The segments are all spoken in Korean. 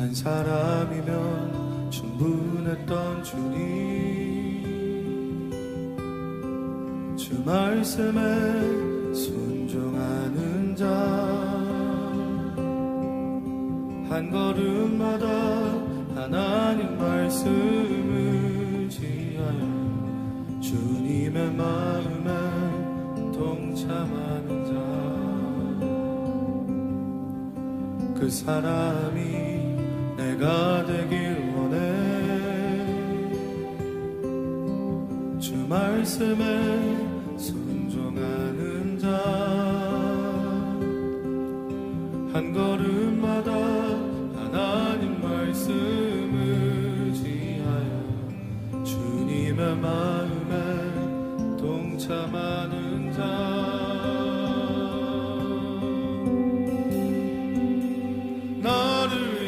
한 사람이면 충분했던 주님, 주 말씀에 순종하는 자, 한 걸음마다 하나님 말씀을 지하여 주님의 마음에 동참하는 자, 그 사람이 내가 되길 원해. 주 말씀에 순종하는 자, 한 걸음마다 하나님 말씀을 지하여 주님의 마음에 동참하는 자, 순종하는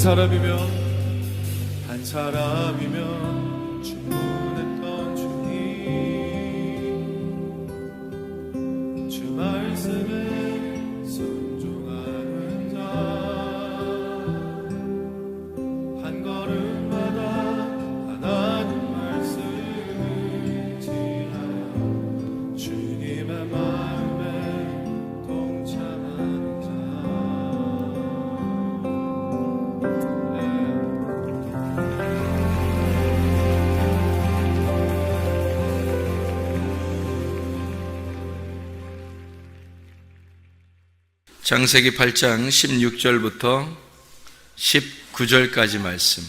한 사람이면 충분했던 주님, 주 말씀에 순종하는 자, 한 걸음마다 하나님 말씀을 지하여 주님의 마음에 동참하는 자. 창세기 8장 16절부터 19절까지 말씀.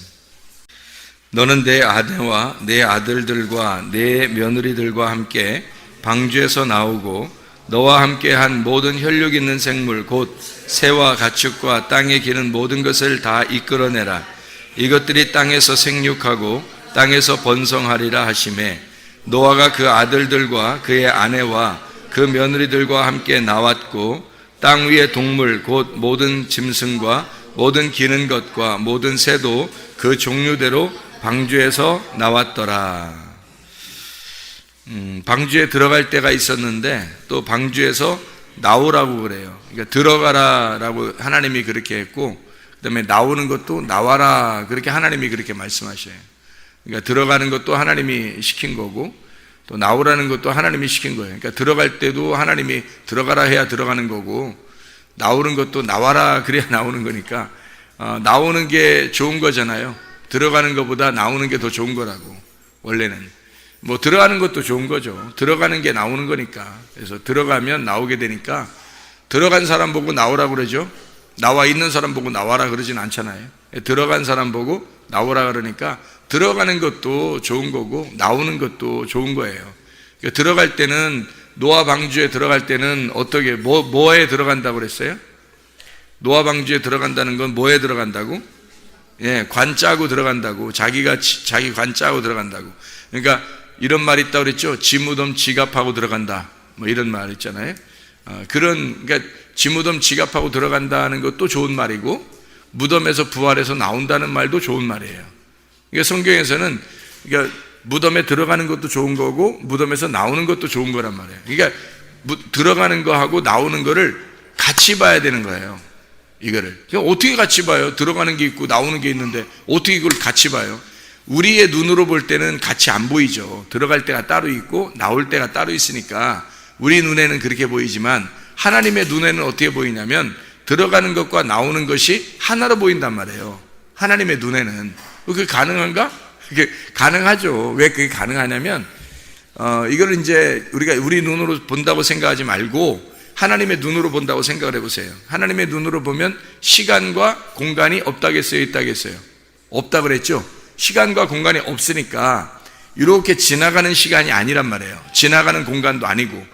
너는 내 아내와 내 아들들과 내 며느리들과 함께 방주에서 나오고 너와 함께 한 모든 혈육 있는 생물 곧 새와 가축과 땅에 기는 모든 것을 다 이끌어내라. 이것들이 땅에서 생육하고 땅에서 번성하리라 하시매, 노아가 그 아들들과 그의 아내와 그 며느리들과 함께 나왔고 땅 위의 동물 곧 모든 짐승과 모든 기는 것과 모든 새도 그 종류대로 방주에서 나왔더라. 방주에 들어갈 때가 있었는데 또 방주에서 나오라고 그래요. 그러니까 들어가라라고 하나님이 그렇게 했고, 그 다음에 나오는 것도 나와라 그렇게 하나님이 그렇게 말씀하셔요. 그러니까 들어가는 것도 하나님이 시킨 거고 또 나오라는 것도 하나님이 시킨 거예요. 그러니까 들어갈 때도 하나님이 들어가라 해야 들어가는 거고, 나오는 것도 나와라 그래야 나오는 거니까 나오는 게 좋은 거잖아요. 들어가는 것보다 나오는 게 더 좋은 거라고. 원래는 뭐 들어가는 것도 좋은 거죠. 들어가는 게 나오는 거니까. 그래서 들어가면 나오게 되니까 들어간 사람 보고 나오라 그러죠. 나와 있는 사람 보고 나와라 그러진 않잖아요. 들어간 사람 보고 나오라 그러니까 들어가는 것도 좋은 거고 나오는 것도 좋은 거예요. 그러니까 들어갈 때는, 노아 방주에 들어갈 때는 어떻게 뭐에 들어간다고 그랬어요? 노아 방주에 들어간다는 건 뭐에 들어간다고? 예, 관 짜고 들어간다고. 자기 관 짜고 들어간다고. 그러니까 이런 말 있다고 그랬죠. 지무덤 지갑하고 들어간다. 뭐 이런 말 있잖아요. 그러니까 지무덤 지갑하고 들어간다는 것도 좋은 말이고, 무덤에서 부활해서 나온다는 말도 좋은 말이에요. 그러니까 성경에서는 그러니까 무덤에 들어가는 것도 좋은 거고 무덤에서 나오는 것도 좋은 거란 말이에요. 그러니까 들어가는 거하고 나오는 거를 같이 봐야 되는 거예요. 이거를 어떻게 같이 봐요? 들어가는 게 있고 나오는 게 있는데 어떻게 이걸 같이 봐요? 우리의 눈으로 볼 때는 같이 안 보이죠. 들어갈 때가 따로 있고 나올 때가 따로 있으니까 우리 눈에는 그렇게 보이지만 하나님의 눈에는 어떻게 보이냐면 들어가는 것과 나오는 것이 하나로 보인단 말이에요. 하나님의 눈에는. 그게 가능한가? 그게 가능하죠. 왜 그게 가능하냐면 이걸 이제 우리가 우리 눈으로 본다고 생각하지 말고 하나님의 눈으로 본다고 생각을 해보세요. 하나님의 눈으로 보면 시간과 공간이 없다겠어요? 있다겠어요? 없다 그랬죠? 시간과 공간이 없으니까 이렇게 지나가는 시간이 아니란 말이에요. 지나가는 공간도 아니고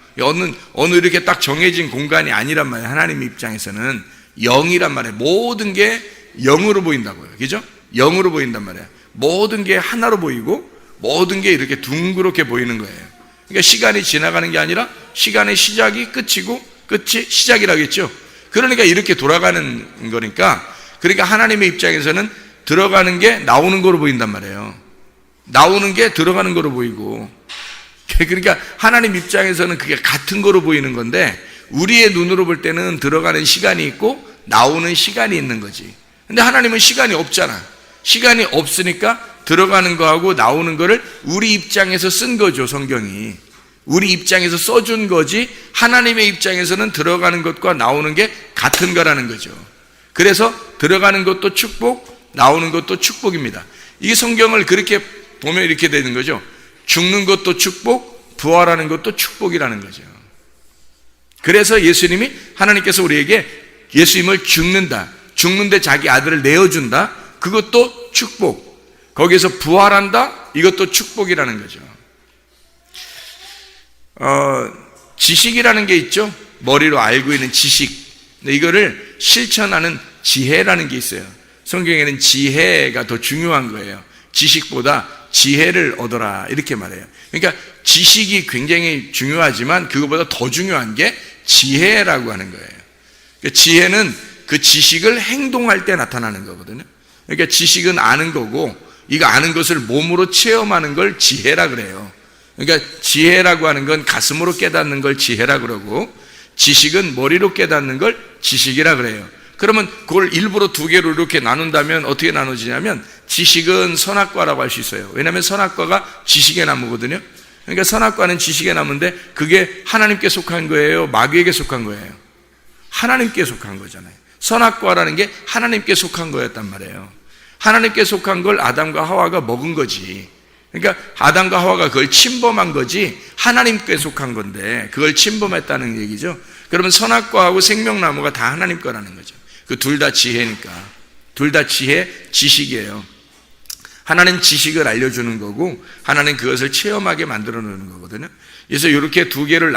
어느 이렇게 딱 정해진 공간이 아니란 말이에요. 하나님 입장에서는 영이란 말이에요. 모든 게 영으로 보인다고요. 그죠? 영으로 보인단 말이에요. 모든 게 하나로 보이고 모든 게 이렇게 둥그렇게 보이는 거예요. 그러니까 시간이 지나가는 게 아니라 시간의 시작이 끝이고 끝이 시작이라겠죠. 그러니까 이렇게 돌아가는 거니까, 그러니까 하나님의 입장에서는 들어가는 게 나오는 거로 보인단 말이에요. 나오는 게 들어가는 거로 보이고, 그러니까 하나님 입장에서는 그게 같은 거로 보이는 건데 우리의 눈으로 볼 때는 들어가는 시간이 있고 나오는 시간이 있는 거지. 근데 하나님은 시간이 없잖아. 시간이 없으니까 들어가는 거하고 나오는 거를 우리 입장에서 쓴 거죠. 성경이 우리 입장에서 써준 거지, 하나님의 입장에서는 들어가는 것과 나오는 게 같은 거라는 거죠. 그래서 들어가는 것도 축복, 나오는 것도 축복입니다. 이 성경을 그렇게 보면 이렇게 되는 거죠. 죽는 것도 축복, 부활하는 것도 축복이라는 거죠. 그래서 예수님이, 하나님께서 우리에게 예수님을 죽는데 자기 아들을 내어준다, 그것도 축복. 거기에서 부활한다, 이것도 축복이라는 거죠. 지식이라는 게 있죠. 머리로 알고 있는 지식. 근데 이거를 실천하는 지혜라는 게 있어요. 성경에는 지혜가 더 중요한 거예요. 지식보다 지혜를 얻어라 이렇게 말해요. 그러니까 지식이 굉장히 중요하지만 그것보다 더 중요한 게 지혜라고 하는 거예요. 그러니까 지혜는 그 지식을 행동할 때 나타나는 거거든요. 그러니까 지식은 아는 거고, 이거 아는 것을 몸으로 체험하는 걸 지혜라 그래요. 그러니까 지혜라고 하는 건 가슴으로 깨닫는 걸 지혜라 그러고, 지식은 머리로 깨닫는 걸 지식이라 그래요. 그러면 그걸 일부러 두 개로 이렇게 나눈다면 어떻게 나눠지냐면, 지식은 선악과라고 할 수 있어요. 왜냐하면 선악과가 지식의 나무거든요. 그러니까 선악과는 지식의 나무인데, 그게 하나님께 속한 거예요, 마귀에게 속한 거예요? 하나님께 속한 거잖아요. 선악과라는 게 하나님께 속한 거였단 말이에요. 하나님께 속한 걸 아담과 하와가 먹은 거지. 그러니까 아담과 하와가 그걸 침범한 거지, 하나님께 속한 건데 그걸 침범했다는 얘기죠. 그러면 선악과하고 생명나무가 다 하나님 거라는 거죠. 그 둘 다 지혜니까. 둘 다 지식이에요. 하나는 지식을 알려주는 거고, 하나는 그것을 체험하게 만들어 놓는 거거든요. 그래서 이렇게 두 개를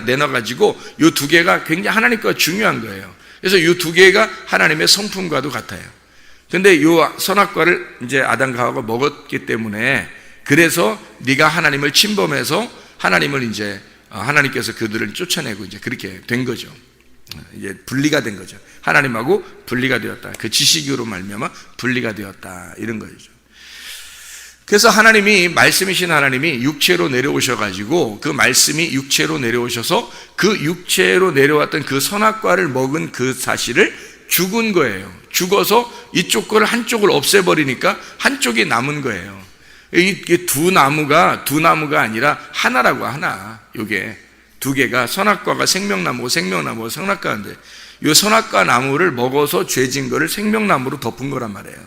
내놔가지고 이 두 개가 굉장히 하나님 거가 중요한 거예요. 그래서 이 두 개가 하나님의 성품과도 같아요. 근데 이 선악과를 이제 아담과 하와가 먹었기 때문에, 그래서 네가 하나님을 침범해서 하나님을 이제 하나님께서 그들을 쫓아내고 이제 그렇게 된 거죠. 이제 분리가 된 거죠. 하나님하고 분리가 되었다. 그 지식으로 말미암아 분리가 되었다, 이런 거죠. 그래서 하나님이, 말씀이신 하나님이 육체로 내려오셔가지고, 그 말씀이 육체로 내려오셔서 그 육체로 내려왔던 그 선악과를 먹은 그 사실을 죽은 거예요. 죽어서 이쪽 거를 한쪽을 없애버리니까 한쪽이 남은 거예요. 이 두 나무가 아니라 하나라고, 하나. 요게 두 개가, 선악과가 생명나무고 생명나무가 선악과인데, 이 선악과 나무를 먹어서 죄진 거를 생명나무로 덮은 거란 말이에요.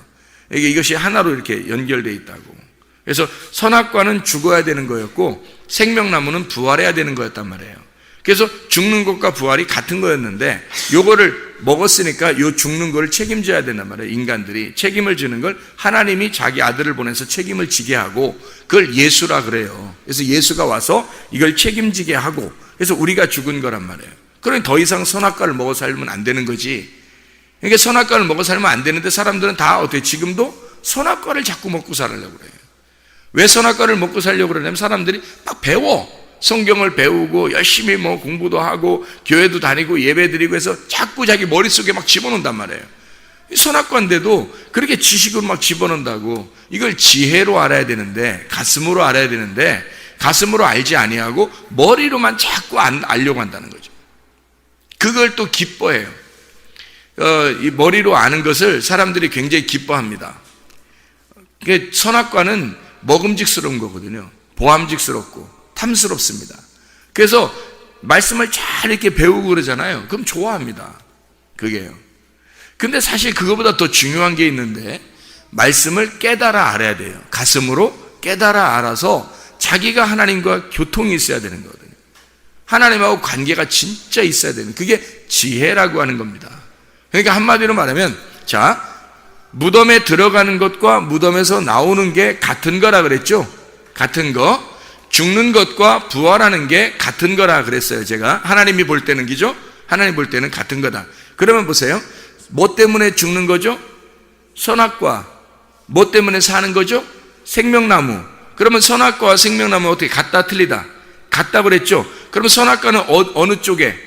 이것이 하나로 이렇게 연결되어 있다고. 그래서 선악과는 죽어야 되는 거였고, 생명나무는 부활해야 되는 거였단 말이에요. 그래서 죽는 것과 부활이 같은 거였는데, 요거를 먹었으니까 요 죽는 거를 책임져야 된단 말이에요. 인간들이 책임을 지는 걸 하나님이 자기 아들을 보내서 책임을 지게 하고, 그걸 예수라 그래요. 그래서 예수가 와서 이걸 책임지게 하고, 그래서 우리가 죽은 거란 말이에요. 그러니 더 이상 선악과를 먹어 살면 안 되는 거지. 그러니까 선악과를 먹어 살면 안 되는데, 사람들은 다 어떻게 지금도 선악과를 자꾸 먹고 살려고 그래요. 왜 선악과를 먹고 살려고 그러냐면, 사람들이 막 배워. 성경을 배우고 열심히 뭐 공부도 하고 교회도 다니고 예배 드리고 해서 자꾸 자기 머릿속에 막 집어넣는단 말이에요. 선악과인데도 그렇게 지식으로 막 집어넣는다고. 이걸 지혜로 알아야 되는데, 가슴으로 알아야 되는데, 가슴으로 알지 아니하고 머리로만 자꾸 알려고 한다는 거죠. 그걸 또 기뻐해요. 이 머리로 아는 것을 사람들이 굉장히 기뻐합니다. 선악과는 먹음직스러운 거거든요. 보암직스럽고 탐스럽습니다. 그래서 말씀을 잘 이렇게 배우고 그러잖아요. 그럼 좋아합니다. 그게요. 근데 사실 그거보다 더 중요한 게 있는데, 말씀을 깨달아 알아야 돼요. 가슴으로 깨달아 알아서 자기가 하나님과 교통이 있어야 되는 거거든요. 하나님하고 관계가 진짜 있어야 되는, 그게 지혜라고 하는 겁니다. 그러니까 한마디로 말하면, 자, 무덤에 들어가는 것과 무덤에서 나오는 게 같은 거라 그랬죠? 같은 거. 죽는 것과 부활하는 게 같은 거라 그랬어요. 제가 하나님이 볼 때는, 기죠? 하나님 볼 때는 같은 거다. 그러면 보세요. 뭐 때문에 죽는 거죠? 선악과. 뭐 때문에 사는 거죠? 생명나무. 그러면 선악과와 생명나무 어떻게 같다 틀리다? 같다 그랬죠? 그러면 선악과는 어느 쪽에?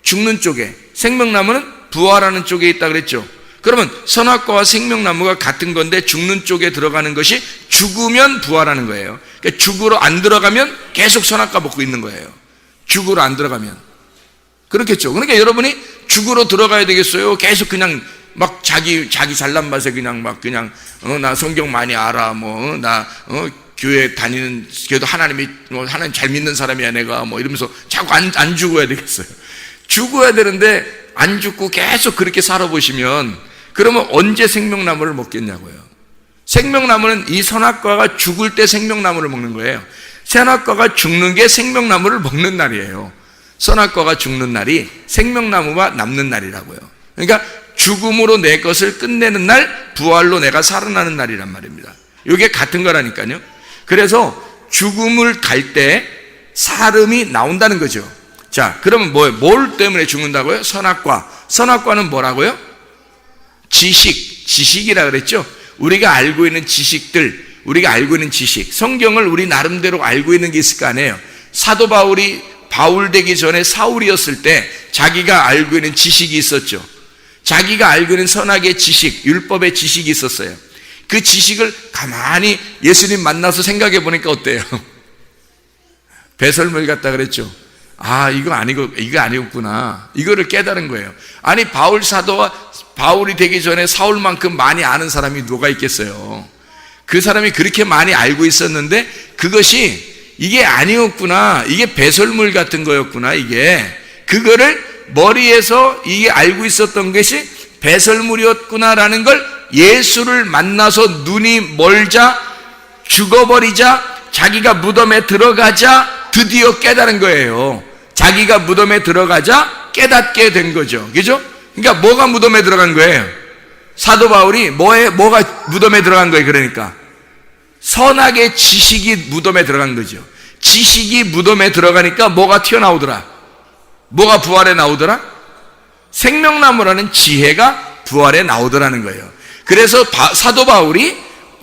죽는 쪽에. 생명나무는 부활하는 쪽에 있다 그랬죠? 그러면 선악과와 생명나무가 같은 건데, 죽는 쪽에 들어가는 것이 죽으면 부활하는 거예요. 그러니까 죽으로 안 들어가면 계속 선악과 먹고 있는 거예요. 죽으로 안 들어가면. 그렇겠죠. 그러니까 여러분이 죽으로 들어가야 되겠어요? 계속 그냥 막 자기 잘난 맛에 그냥 막 그냥 나 성경 많이 알아, 교회 다니는, 그래도 하나님 잘 믿는 사람이야 내가, 이러면서 자꾸 안 죽어야 되겠어요? 죽어야 되는데 안 죽고 계속 그렇게 살아보시면, 그러면 언제 생명나무를 먹겠냐고요. 생명나무는 이 선악과가 죽을 때 생명나무를 먹는 거예요. 선악과가 죽는 게 생명나무를 먹는 날이에요. 선악과가 죽는 날이 생명나무가 남는 날이라고요. 그러니까 죽음으로 내 것을 끝내는 날, 부활로 내가 살아나는 날이란 말입니다. 이게 같은 거라니까요. 그래서 죽음을 갈 때 사름이 나온다는 거죠. 자, 그러면 뭘 때문에 죽는다고요? 선악과. 선악과는 뭐라고요? 지식이라 그랬죠? 우리가 알고 있는 지식들, 우리가 알고 있는 지식, 성경을 우리 나름대로 알고 있는 게 있을 거 아니에요. 사도 바울이 바울 되기 전에 사울이었을 때 자기가 알고 있는 지식이 있었죠. 자기가 알고 있는 선악의 지식, 율법의 지식이 있었어요. 그 지식을 가만히 예수님 만나서 생각해 보니까 어때요? 배설물 같다 그랬죠. 아, 이거 아니었구나. 이거를 깨달은 거예요. 아니, 바울 사도와 바울이 되기 전에 사울만큼 많이 아는 사람이 누가 있겠어요? 그 사람이 그렇게 많이 알고 있었는데 그것이 이게 아니었구나. 이게 배설물 같은 거였구나. 그거를 머리에서 이게 알고 있었던 것이 배설물이었구나라는 걸 예수를 만나서 눈이 멀자, 죽어버리자, 자기가 무덤에 들어가자 드디어 깨달은 거예요. 자기가 무덤에 들어가자 깨닫게 된 거죠. 그죠? 그러니까 뭐가 무덤에 들어간 거예요? 사도 바울이 뭐가 무덤에 들어간 거예요? 그러니까 선악의 지식이 무덤에 들어간 거죠. 지식이 무덤에 들어가니까 뭐가 튀어나오더라? 뭐가 부활에 나오더라? 생명나무라는 지혜가 부활에 나오더라는 거예요. 그래서 사도 바울이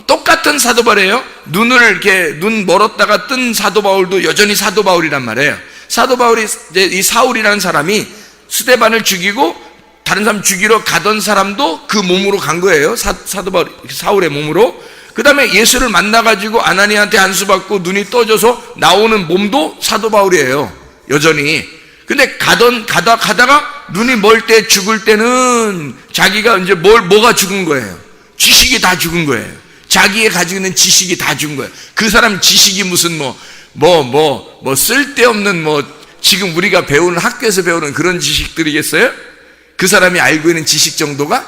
똑같은 사도 바울이에요. 눈 멀었다가 뜬 사도 바울도 여전히 사도 바울이란 말이에요. 사도 바울이 이 사울이라는 사람이 스데반을 죽이고 다른 사람 죽이러 가던 사람도 그 몸으로 간 거예요. 사도 바울, 사울의 몸으로. 그 다음에 예수를 만나가지고 아나니한테 안수받고 눈이 떠져서 나오는 몸도 사도 바울이에요. 여전히. 근데 가다가 눈이 멀 때 죽을 때는 자기가 이제 뭐가 죽은 거예요? 지식이 다 죽은 거예요. 자기의 가지고 있는 지식이 다 죽은 거예요. 그 사람 지식이 무슨 쓸데없는 지금 우리가 배우는 학교에서 배우는 그런 지식들이겠어요? 그 사람이 알고 있는 지식 정도가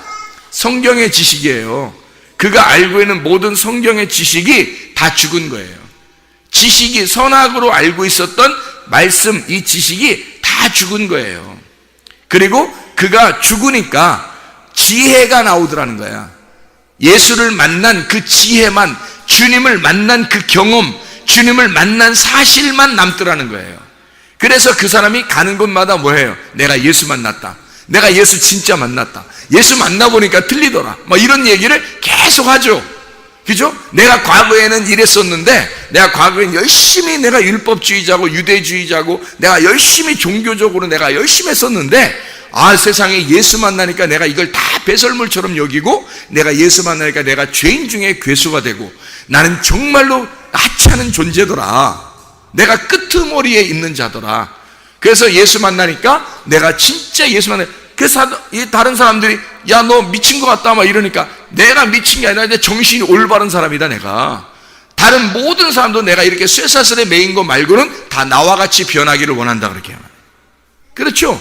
성경의 지식이에요. 그가 알고 있는 모든 성경의 지식이 다 죽은 거예요. 지식이 선악으로 알고 있었던 말씀, 이 지식이 다 죽은 거예요. 그리고 그가 죽으니까 지혜가 나오더라는 거야. 예수를 만난 그 지혜만, 주님을 만난 그 경험, 주님을 만난 사실만 남더라는 거예요. 그래서 그 사람이 가는 곳마다 뭐예요? 내가 예수 만났다. 내가 예수 진짜 만났다. 예수 만나보니까 틀리더라. 이런 얘기를 계속 하죠. 그죠? 내가 과거에는 이랬었는데, 내가 과거엔 열심히 내가 율법주의자고 유대주의자고, 내가 열심히 종교적으로 내가 열심히 했었는데, 세상에 예수 만나니까 내가 이걸 다 배설물처럼 여기고, 내가 예수 만나니까 내가 죄인 중에 괴수가 되고, 나는 정말로 하찮은 존재더라. 내가 끄트머리에 있는 자더라. 그래서 예수 만나니까 내가 진짜 예수 그래서 다른 사람들이 야, 너 미친 것 같다 이러니까 내가 미친 게 아니라 내 정신이 올바른 사람이다. 내가 다른 모든 사람도 내가 이렇게 쇠사슬에 매인 거 말고는 다 나와 같이 변하기를 원한다. 그렇게 하면 그렇죠.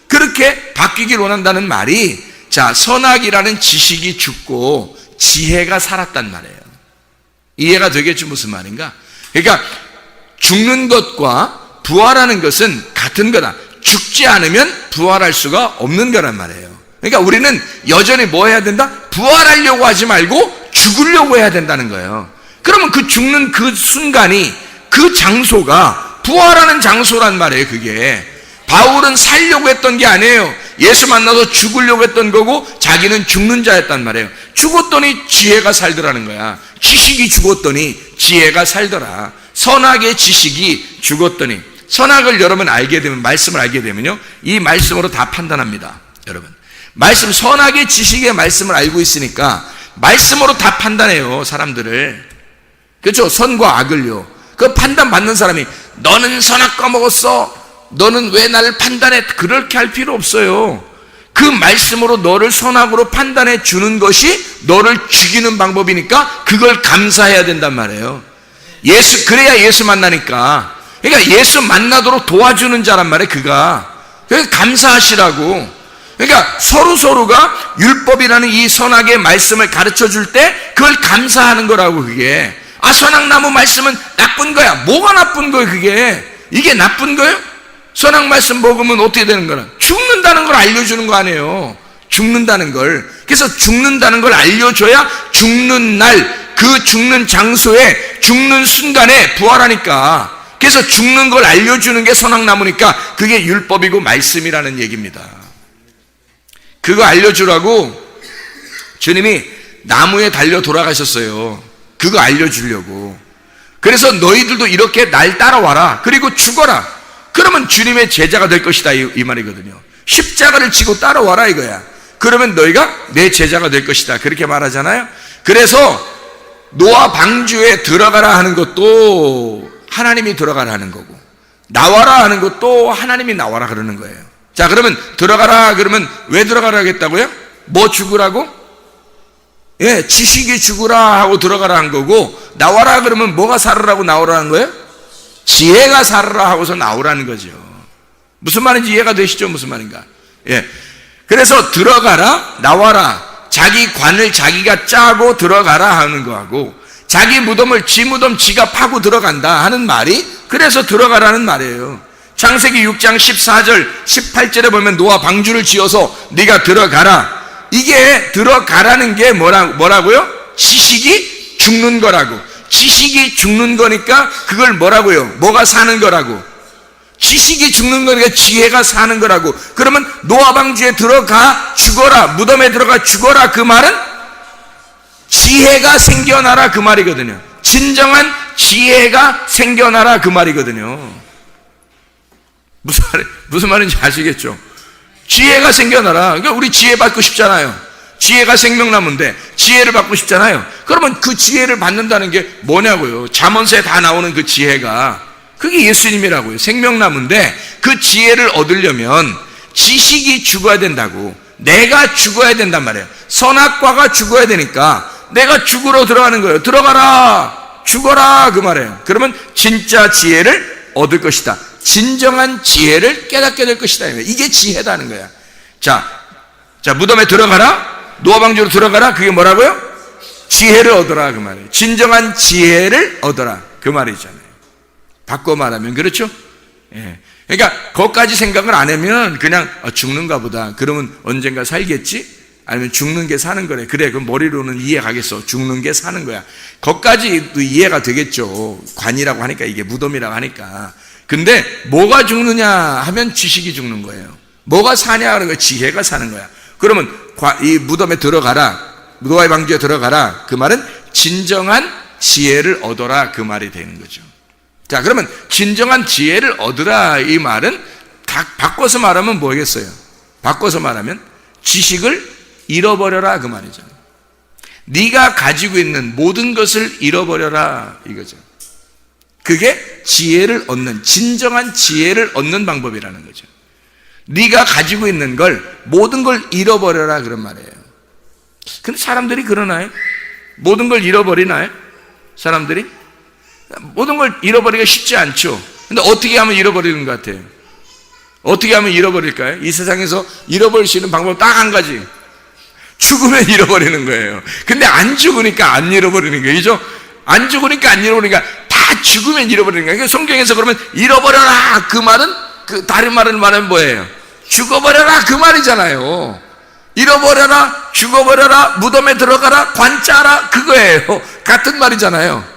그렇게 바뀌기를 원한다는 말이, 자, 선악이라는 지식이 죽고 지혜가 살았단 말이에요. 이해가 되겠죠? 무슨 말인가? 그러니까 죽는 것과 부활하는 것은 같은 거다. 죽지 않으면 부활할 수가 없는 거란 말이에요. 그러니까 우리는 여전히 뭐 해야 된다? 부활하려고 하지 말고 죽으려고 해야 된다는 거예요. 그러면 그 죽는 그 순간이, 그 장소가 부활하는 장소란 말이에요. 그게 바울은 살려고 했던 게 아니에요. 예수 만나서 죽으려고 했던 거고 자기는 죽는 자였단 말이에요. 죽었더니 지혜가 살더라는 거야. 지식이 죽었더니 지혜가 살더라. 선악의 지식이 죽었더니, 선악을 여러분 알게 되면, 말씀을 알게 되면요, 이 말씀으로 다 판단합니다. 여러분, 말씀, 선악의 지식의 말씀을 알고 있으니까 말씀으로 다 판단해요, 사람들을. 그렇죠? 선과 악을요. 그 판단 받는 사람이 너는 선악과 먹었어, 너는 왜 나를 판단해, 그렇게 할 필요 없어요. 그 말씀으로 너를 선악으로 판단해 주는 것이 너를 죽이는 방법이니까 그걸 감사해야 된단 말이에요. 그래야 예수 만나니까. 그러니까 예수 만나도록 도와주는 자란 말이에요. 그래서 감사하시라고. 그러니까 서로가 율법이라는 이 선악의 말씀을 가르쳐 줄 때 그걸 감사하는 거라고. 그게 선악나무 말씀은 나쁜 거야. 뭐가 나쁜 거예요? 이게 나쁜 거예요? 선악 말씀 먹으면 어떻게 되는 거야? 죽는다는 걸 알려주는 거 아니에요. 죽는다는 걸. 그래서 죽는다는 걸 알려줘야 죽는 날, 그 죽는 장소에, 죽는 순간에 부활하니까. 그래서 죽는 걸 알려주는 게 선악나무니까 그게 율법이고 말씀이라는 얘기입니다. 그거 알려주라고 주님이 나무에 달려 돌아가셨어요. 그거 알려주려고. 그래서 너희들도 이렇게 날 따라와라. 그리고 죽어라. 그러면 주님의 제자가 될 것이다, 이 말이거든요. 십자가를 지고 따라와라 이거야. 그러면 너희가 내 제자가 될 것이다. 그렇게 말하잖아요. 그래서 노아 방주에 들어가라 하는 것도 하나님이 들어가라 하는 거고, 나와라 하는 것도 하나님이 나와라 그러는 거예요. 자, 그러면 들어가라 그러면 왜 들어가라 하겠다고요? 뭐 죽으라고? 예, 지식이 죽으라 하고 들어가라 한 거고, 나와라 그러면 뭐가 살으라고 나오라는 거예요? 지혜가 살으라 하고서 나오라는 거죠. 무슨 말인지 이해가 되시죠? 무슨 말인가? 예. 그래서 들어가라, 나와라, 자기 관을 자기가 짜고 들어가라 하는 거하고, 자기 무덤을 지 무덤 지가 파고 들어간다 하는 말이 그래서 들어가라는 말이에요. 창세기 6장 14절 18절에 보면 노아 방주를 지어서 네가 들어가라. 이게 들어가라는 게 뭐라고요? 지식이 죽는 거라고. 지식이 죽는 거니까 그걸 뭐라고요? 뭐가 사는 거라고? 지식이 죽는 거니까 지혜가 사는 거라고. 그러면 노아 방주에 들어가 죽어라, 무덤에 들어가 죽어라, 그 말은 지혜가 생겨나라 그 말이거든요. 진정한 지혜가 생겨나라 그 말이거든요. 무슨 말인지 아시겠죠? 지혜가 생겨나라. 그러니까 우리 지혜 받고 싶잖아요. 지혜가 생명나무인데 지혜를 받고 싶잖아요. 그러면 그 지혜를 받는다는 게 뭐냐고요? 잠언서에 다 나오는 그 지혜가, 그게 예수님이라고요. 생명나무인데 그 지혜를 얻으려면 지식이 죽어야 된다고. 내가 죽어야 된단 말이에요. 선악과가 죽어야 되니까 내가 죽으러 들어가는 거예요. 들어가라, 죽어라 그 말이에요. 그러면 진짜 지혜를 얻을 것이다. 진정한 지혜를 깨닫게 될 것이다. 이게 지혜다는 거야. 자, 무덤에 들어가라, 노아 방주로 들어가라. 그게 뭐라고요? 지혜를 얻어라 그 말이에요. 진정한 지혜를 얻어라 그 말이잖아요. 바꿔 말하면 그렇죠? 예. 그러니까 거기까지 생각을 안 하면 그냥 죽는가 보다. 그러면 언젠가 살겠지? 아니면 죽는 게 사는 거래. 그래, 그럼 머리로는 이해 가겠어. 죽는 게 사는 거야. 거기까지도 이해가 되겠죠. 관이라고 하니까, 이게 무덤이라고 하니까. 근데 뭐가 죽느냐 하면 지식이 죽는 거예요. 뭐가 사냐 하는 거야? 지혜가 사는 거야. 그러면 이 무덤에 들어가라, 노아의 방주에 들어가라, 그 말은 진정한 지혜를 얻어라 그 말이 되는 거죠. 자, 그러면 진정한 지혜를 얻으라 이 말은 바꿔서 말하면 뭐겠어요? 바꿔서 말하면 지식을 잃어버려라 그 말이죠. 네가 가지고 있는 모든 것을 잃어버려라 이거죠. 그게 지혜를 얻는, 진정한 지혜를 얻는 방법이라는 거죠. 네가 가지고 있는 걸, 모든 걸 잃어버려라 그런 말이에요. 근데 사람들이 그러나요? 모든 걸 잃어버리나요? 사람들이? 모든 걸 잃어버리기가 쉽지 않죠. 근데 어떻게 하면 잃어버리는 것 같아요? 어떻게 하면 잃어버릴까요? 이 세상에서 잃어버릴 수 있는 방법 딱 한 가지. 죽으면 잃어버리는 거예요. 근데 안 죽으니까 안 잃어버리는 거예요. 그죠? 안 죽으니까 안 잃어버리니까 다 죽으면 잃어버리는 거예요. 그러니까 성경에서 그러면 잃어버려라 그 말은, 그 다른 말은 뭐예요? 죽어버려라 그 말이잖아요. 잃어버려라, 죽어버려라, 무덤에 들어가라, 관짜라 그거예요. 같은 말이잖아요.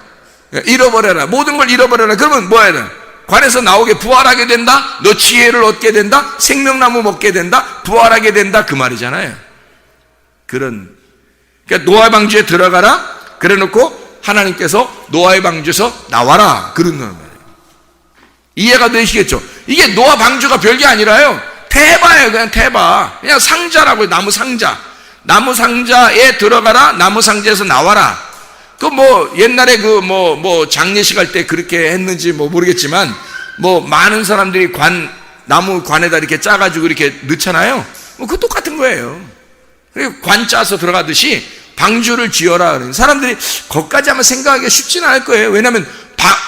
잃어버려라, 모든 걸 잃어버려라. 그러면 뭐 해야 돼? 관에서 나오게 부활하게 된다, 너 지혜를 얻게 된다, 생명나무 먹게 된다, 부활하게 된다 그 말이잖아요. 그러니까 노아의 방주에 들어가라 그래 놓고 하나님께서 노아의 방주에서 나와라 그런 거예요. 이해가 되시겠죠? 이게 노아 방주가 별게 아니라요, 태바예요. 그냥 태바, 그냥 상자라고요. 나무 상자. 나무 상자에 들어가라, 나무 상자에서 나와라. 그 옛날에 장례식 할 때 그렇게 했는지 모르겠지만, 많은 사람들이 나무 관에다 이렇게 짜가지고 이렇게 넣잖아요. 그거 똑같은 거예요. 관 짜서 들어가듯이 방주를 지어라. 사람들이 거기까지 한번 생각하기가 쉽지는 않을 거예요. 왜냐하면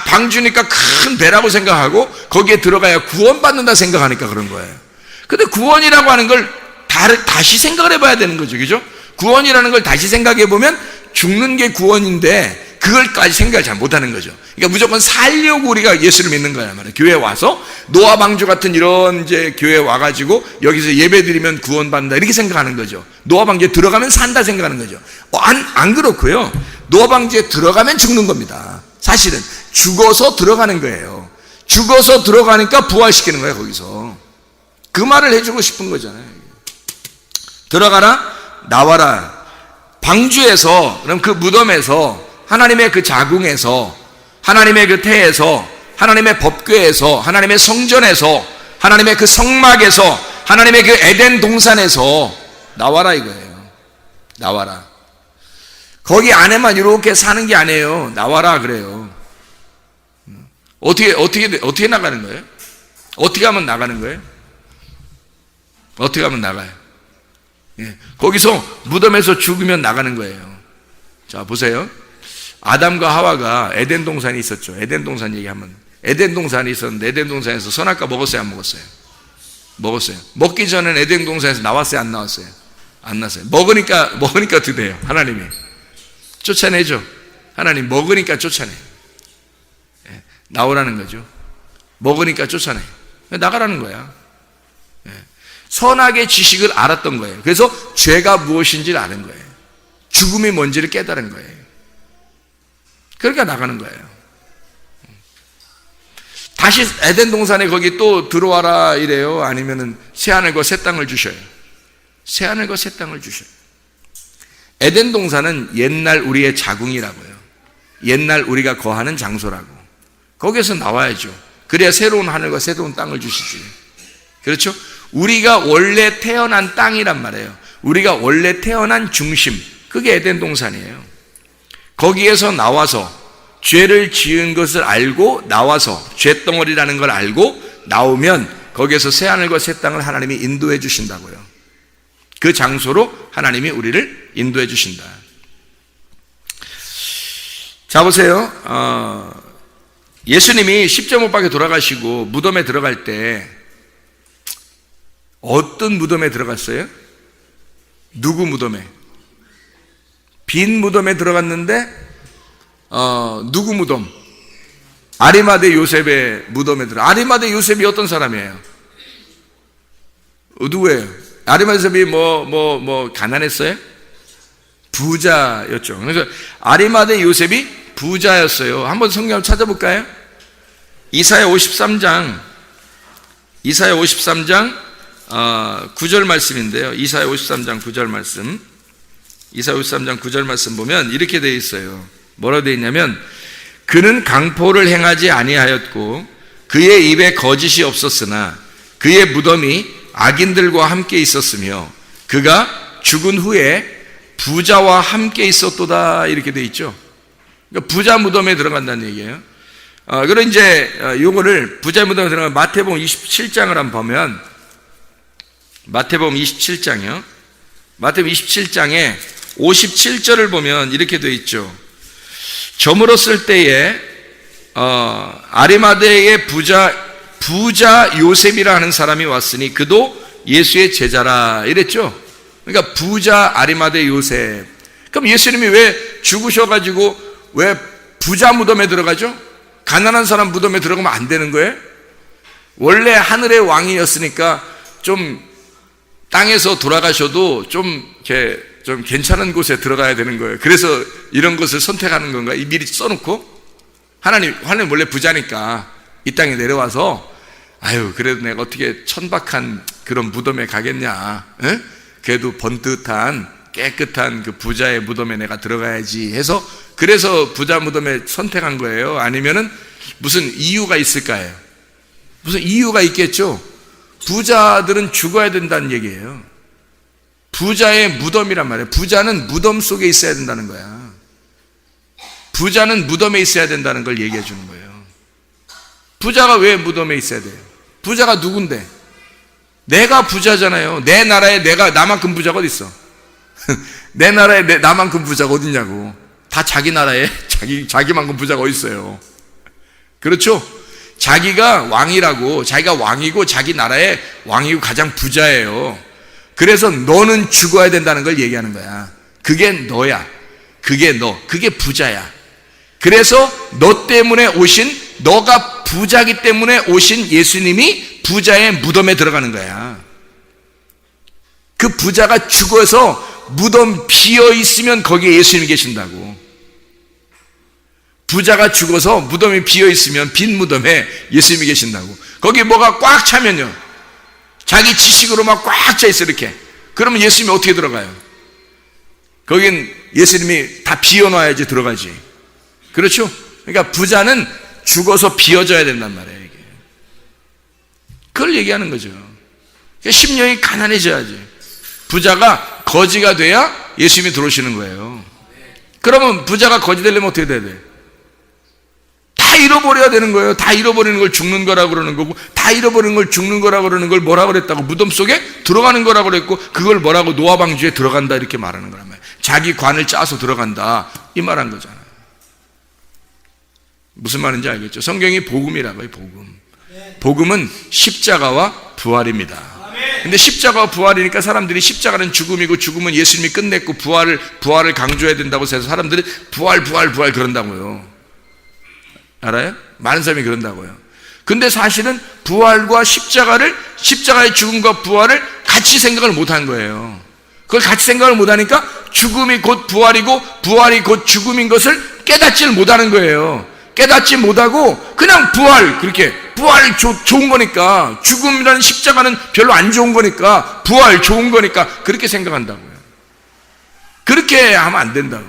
방주니까 큰 배라고 생각하고 거기에 들어가야 구원받는다 생각하니까 그런 거예요. 근데 구원이라고 하는 걸 다시 생각을 해봐야 되는 거죠. 그죠? 구원이라는 걸 다시 생각해 보면 죽는 게 구원인데 그걸까지 생각을 잘 못하는 거죠. 그러니까 무조건 살려고 우리가 예수를 믿는 거야 말이에요. 교회 와서 노아 방주 같은 이런 이제 교회 와가지고 여기서 예배 드리면 구원받는다 이렇게 생각하는 거죠. 노아 방주에 들어가면 산다 생각하는 거죠. 안 그렇고요. 노아 방주에 들어가면 죽는 겁니다. 사실은 죽어서 들어가는 거예요. 죽어서 들어가니까 부활시키는 거예요. 거기서 그 말을 해주고 싶은 거잖아요. 들어가라, 나와라. 방주에서, 그럼 그 무덤에서, 하나님의 그 자궁에서, 하나님의 그 태에서, 하나님의 법궤에서, 하나님의 성전에서, 하나님의 그 성막에서, 하나님의 그 에덴 동산에서 나와라 이거예요. 나와라. 거기 안에만 이렇게 사는 게 아니에요. 나와라 그래요. 어떻게 나가는 거예요? 어떻게 하면 나가는 거예요? 어떻게 하면 나가요? 예. 거기서 무덤에서 죽으면 나가는 거예요. 자, 보세요. 아담과 하와가 에덴 동산이 있었죠. 에덴 동산 얘기하면 에덴 동산이 있었는데 에덴 동산에서 선악과 먹었어요, 안 먹었어요? 먹었어요. 먹기 전에는 에덴 동산에서 나왔어요, 안 나왔어요? 안 나왔어요. 먹으니까 어떻게 돼요? 하나님이 쫓아내죠. 하나님 먹으니까 쫓아내. 예. 나오라는 거죠. 먹으니까 쫓아내. 나가라는 거야. 예. 선악의 지식을 알았던 거예요. 그래서 죄가 무엇인지를 아는 거예요. 죽음이 뭔지를 깨달은 거예요. 그러니까 나가는 거예요. 다시 에덴 동산에 거기 또 들어와라 이래요? 아니면은 새하늘과 새 땅을 주셔요? 새하늘과 새 땅을 주셔요. 에덴 동산은 옛날 우리의 자궁이라고요. 옛날 우리가 거하는 장소라고. 거기에서 나와야죠. 그래야 새로운 하늘과 새로운 땅을 주시지. 그렇죠? 우리가 원래 태어난 땅이란 말이에요. 우리가 원래 태어난 중심, 그게 에덴 동산이에요. 거기에서 나와서 죄를 지은 것을 알고 나와서 죄덩어리라는 걸 알고 나오면 거기에서 새하늘과 새 땅을 하나님이 인도해 주신다고요. 그 장소로 하나님이 우리를 인도해 주신다. 자, 보세요. 예수님이 십자가 못 박혀 돌아가시고 무덤에 들어갈 때 어떤 무덤에 들어갔어요? 누구 무덤에? 빈 무덤에 들어갔는데 누구 무덤? 아리마대 요셉의 무덤에 들어. 아리마대 요셉이 어떤 사람이에요? 누구예요? 아리마대 요셉이 가난했어요? 부자였죠. 그래서 아리마대 요셉이 부자였어요. 한번 성경을 찾아볼까요? 이사야 53장 9절 말씀인데요. 이사야 53장 9절 말씀. 이사야 53장 9절 말씀 보면 이렇게 되어 있어요. 뭐라고 되어 있냐면, 그는 강포를 행하지 아니하였고 그의 입에 거짓이 없었으나 그의 무덤이 악인들과 함께 있었으며 그가 죽은 후에 부자와 함께 있었도다. 이렇게 되어 있죠. 그러니까 부자 무덤에 들어간다는 얘기예요. 그럼 이제 요거를 부자 무덤에 들어가면 마태복음 27장을 한번 보면, 마태복음 27장이요. 마태복음 27장에 57절을 보면 이렇게 되어 있죠. 저물었을 때에 아리마대의 부자 요셉이라 하는 사람이 왔으니 그도 예수의 제자라 이랬죠. 그러니까 부자 아리마대 요셉. 그럼 예수님이 왜 죽으셔가지고 왜 부자 무덤에 들어가죠? 가난한 사람 무덤에 들어가면 안 되는 거예요? 원래 하늘의 왕이었으니까 좀 땅에서 돌아가셔도 좀 괜찮은 곳에 들어가야 되는 거예요. 그래서 이런 것을 선택하는 건가? 미리 써놓고 하나님 원래 부자니까 이 땅에 내려와서 아유 그래도 내가 어떻게 천박한 그런 무덤에 가겠냐? 에? 그래도 번듯한 깨끗한 그 부자의 무덤에 내가 들어가야지 해서 그래서 부자 무덤에 선택한 거예요? 아니면은 무슨 이유가 있을까요? 무슨 이유가 있겠죠? 부자들은 죽어야 된다는 얘기예요. 부자의 무덤이란 말이에요. 부자는 무덤 속에 있어야 된다는 거야. 부자는 무덤에 있어야 된다는 걸 얘기해 주는 거예요. 부자가 왜 무덤에 있어야 돼요? 부자가 누군데? 내가 부자잖아요. 내 나라에 내가 나만큼 부자가 어디 있어? 내 나라에 나만큼 부자가 어딨냐고. 다 자기 나라에 자기만큼 부자가 어디 있어요? 그렇죠? 자기가 왕이라고, 자기가 왕이고 자기 나라의 왕이고 가장 부자예요. 그래서 너는 죽어야 된다는 걸 얘기하는 거야. 그게 너야. 그게 너. 그게 부자야. 그래서 너 때문에 오신, 너가 부자기 때문에 오신 예수님이 부자의 무덤에 들어가는 거야. 그 부자가 죽어서 무덤 비어 있으면 거기에 예수님이 계신다고. 부자가 죽어서 무덤이 비어 있으면 빈 무덤에 예수님이 계신다고. 거기 뭐가 꽉 차면요, 자기 지식으로 막 꽉 차 있어 이렇게. 그러면 예수님이 어떻게 들어가요? 거긴 예수님이 다 비워놔야지 들어가지. 그렇죠? 그러니까 부자는 죽어서 비워져야 된단 말이에요. 이게. 그걸 얘기하는 거죠. 심령이 가난해져야지. 부자가 거지가 돼야 예수님이 들어오시는 거예요. 그러면 부자가 거지 되려면 어떻게 돼야 돼? 다 잃어버려야 되는 거예요. 다 잃어버리는 걸 죽는 거라고 그러는 거고, 다 잃어버리는 걸 죽는 거라고 그러는 걸 뭐라고 그랬다고? 무덤 속에 들어가는 거라고 그랬고, 그걸 뭐라고? 노아 방주에 들어간다 이렇게 말하는 거란 말이에요. 자기 관을 짜서 들어간다 이 말한 거잖아요. 무슨 말인지 알겠죠? 성경이 복음이라고요. 복음은 십자가와 부활입니다. 근데 십자가와 부활이니까 사람들이 십자가는 죽음이고 죽음은 예수님이 끝냈고 부활을 강조해야 된다고 해서 사람들이 부활 그런다고요. 알아요? 많은 사람이 그런다고요. 근데 사실은 부활과 십자가의 죽음과 부활을 같이 생각을 못한 거예요. 그걸 같이 생각을 못하니까 죽음이 곧 부활이고 부활이 곧 죽음인 것을 깨닫지를 못하는 거예요. 깨닫지 못하고 그냥 부활 좋은 거니까, 죽음이라는 십자가는 별로 안 좋은 거니까 부활 좋은 거니까 그렇게 생각한다고요. 그렇게 하면 안 된다고.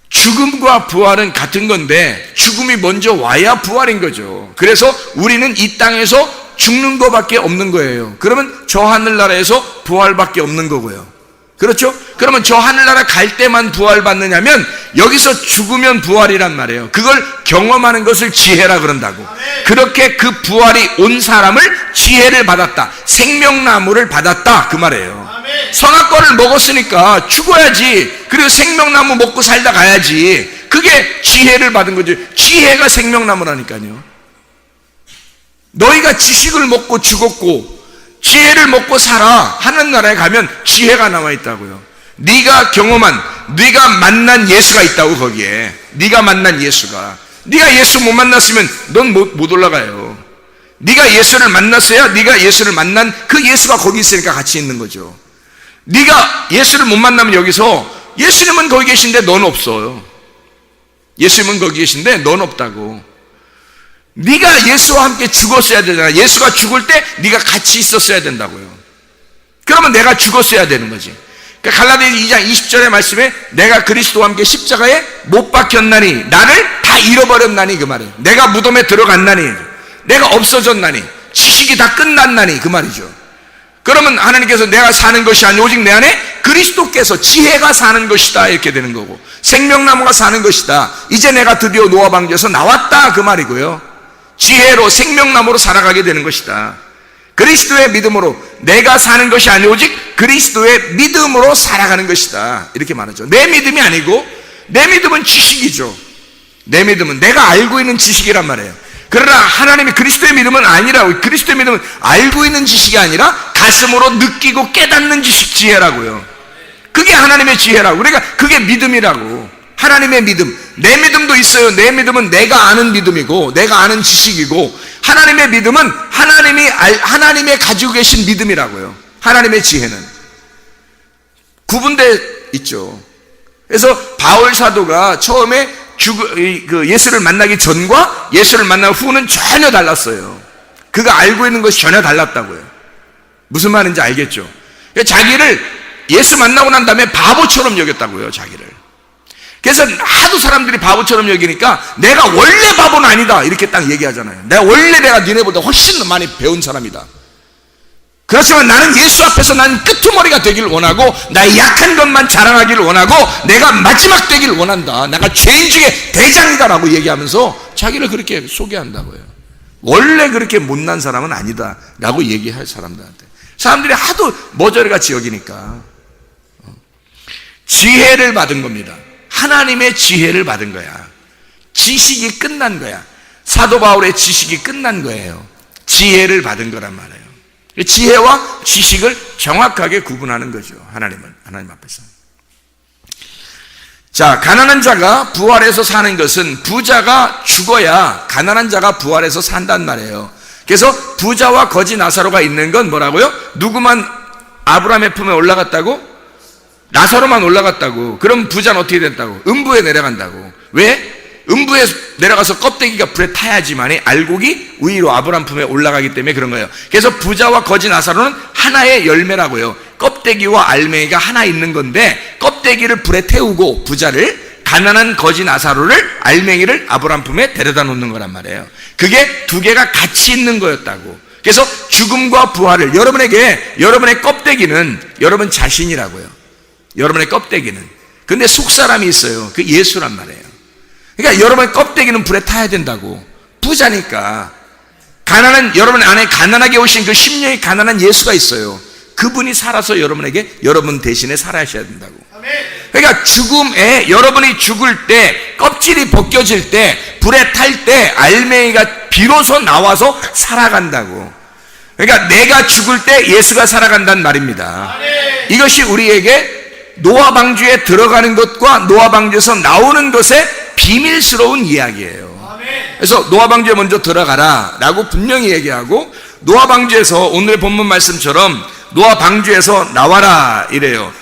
죽음과 부활은 같은 건데 죽음이 먼저 와야 부활인 거죠. 그래서 우리는 이 땅에서 죽는 것밖에 없는 거예요. 그러면 저 하늘나라에서 부활밖에 없는 거고요. 그렇죠? 그러면 저 하늘나라 갈 때만 부활받느냐면 여기서 죽으면 부활이란 말이에요. 그걸 경험하는 것을 지혜라 그런다고. 그렇게 그 부활이 온 사람을 지혜를 받았다, 생명나무를 받았다 그 말이에요. 선악과를 먹었으니까 죽어야지. 그리고 생명나무 먹고 살다 가야지. 그게 지혜를 받은 거죠. 지혜가 생명나무라니까요. 너희가 지식을 먹고 죽었고 지혜를 먹고 살아. 하늘나라에 가면 지혜가 나와 있다고요. 네가 경험한, 네가 만난 예수가 있다고. 거기에 네가 만난 예수가, 네가 예수 못 만났으면 넌 못 올라가요. 네가 예수를 만났어야 네가 예수를 만난 그 예수가 거기 있으니까 같이 있는 거죠. 네가 예수를 못 만나면 여기서 예수님은 거기 계신데 넌 없어요. 예수님은 거기 계신데 넌 없다고. 네가 예수와 함께 죽었어야 되잖아. 예수가 죽을 때 네가 같이 있었어야 된다고요. 그러면 내가 죽었어야 되는 거지. 그러니까 갈라디아서 2장 20절의 말씀에 내가 그리스도와 함께 십자가에 못 박혔나니 나를 다 잃어버렸나니 그 말이에요. 내가 무덤에 들어갔나니, 내가 없어졌나니, 지식이 다 끝났나니 그 말이죠. 그러면 하나님께서 내가 사는 것이 아니 오직 내 안에 그리스도께서, 지혜가 사는 것이다 이렇게 되는 거고, 생명나무가 사는 것이다. 이제 내가 드디어 노아 방주에서 나왔다 그 말이고요. 지혜로 생명나무로 살아가게 되는 것이다. 그리스도의 믿음으로 내가 사는 것이 아니 오직 그리스도의 믿음으로 살아가는 것이다 이렇게 말하죠. 내 믿음이 아니고, 내 믿음은 지식이죠. 내 믿음은 내가 알고 있는 지식이란 말이에요. 그러나 하나님이 그리스도의 믿음은 아니라고. 그리스도의 믿음은 알고 있는 지식이 아니라 가슴으로 느끼고 깨닫는 지식, 지혜라고요. 그게 하나님의 지혜라고. 그러니까 그게 믿음이라고. 하나님의 믿음, 내 믿음도 있어요. 내 믿음은 내가 아는 믿음이고 내가 아는 지식이고, 하나님의 믿음은 하나님의 가지고 계신 믿음이라고요. 하나님의 지혜는 구분돼 있죠. 그래서 바울 사도가 처음에 예수를 만나기 전과 예수를 만난 후는 전혀 달랐어요. 그가 알고 있는 것이 전혀 달랐다고요. 무슨 말인지 알겠죠? 자기를 예수 만나고 난 다음에 바보처럼 여겼다고요, 자기를. 그래서 하도 사람들이 바보처럼 여기니까 내가 원래 바보는 아니다 이렇게 딱 얘기하잖아요. 내가 니네보다 훨씬 많이 배운 사람이다. 그렇지만 나는 예수 앞에서 난 끄트머리가 되길 원하고 나의 약한 것만 자랑하기를 원하고 내가 마지막 되길 원한다. 내가 죄인 중에 대장이다라고 얘기하면서 자기를 그렇게 소개한다고요. 원래 그렇게 못난 사람은 아니다 라고 얘기할 사람들한테. 사람들이 하도 머저리같이 여기니까 지혜를 받은 겁니다. 하나님의 지혜를 받은 거야. 지식이 끝난 거야. 사도 바울의 지식이 끝난 거예요. 지혜를 받은 거란 말이에요. 지혜와 지식을 정확하게 구분하는 거죠. 하나님 앞에서. 자, 가난한 자가 부활해서 사는 것은 부자가 죽어야 가난한 자가 부활해서 산단 말이에요. 그래서 부자와 거지 나사로가 있는 건 뭐라고요? 누구만 아브라함의 품에 올라갔다고? 나사로만 올라갔다고. 그럼 부자는 어떻게 됐다고? 음부에 내려간다고. 왜? 음부에 내려가서 껍데기가 불에 타야지만이 알곡이 위로 아브라함 품에 올라가기 때문에 그런 거예요. 그래서 부자와 거지 나사로는 하나의 열매라고요. 껍데기와 알맹이가 하나 있는 건데 껍데기를 불에 태우고 부자를, 가난한 거지 나사로를, 알맹이를 아브라함 품에 데려다 놓는 거란 말이에요. 그게 두 개가 같이 있는 거였다고. 그래서 죽음과 부활을 여러분에게, 여러분의 껍데기는 여러분 자신이라고요. 여러분의 껍데기는. 근데 속사람이 있어요. 그 예수란 말이에요. 그러니까 여러분의 껍데기는 불에 타야 된다고. 부자니까. 가난한, 여러분 안에 가난하게 오신 그 심령이 가난한 예수가 있어요. 그분이 살아서 여러분에게, 여러분 대신에 살아셔야 된다고. 그러니까 죽음에, 여러분이 죽을 때, 껍질이 벗겨질 때, 불에 탈 때 알맹이가 비로소 나와서 살아간다고. 그러니까 내가 죽을 때 예수가 살아간다는 말입니다. 이것이 우리에게 노아 방주에 들어가는 것과 노아 방주에서 나오는 것의 비밀스러운 이야기예요. 그래서 노아 방주에 먼저 들어가라 라고 분명히 얘기하고, 노아 방주에서 오늘의 본문 말씀처럼 노아 방주에서 나와라 이래요.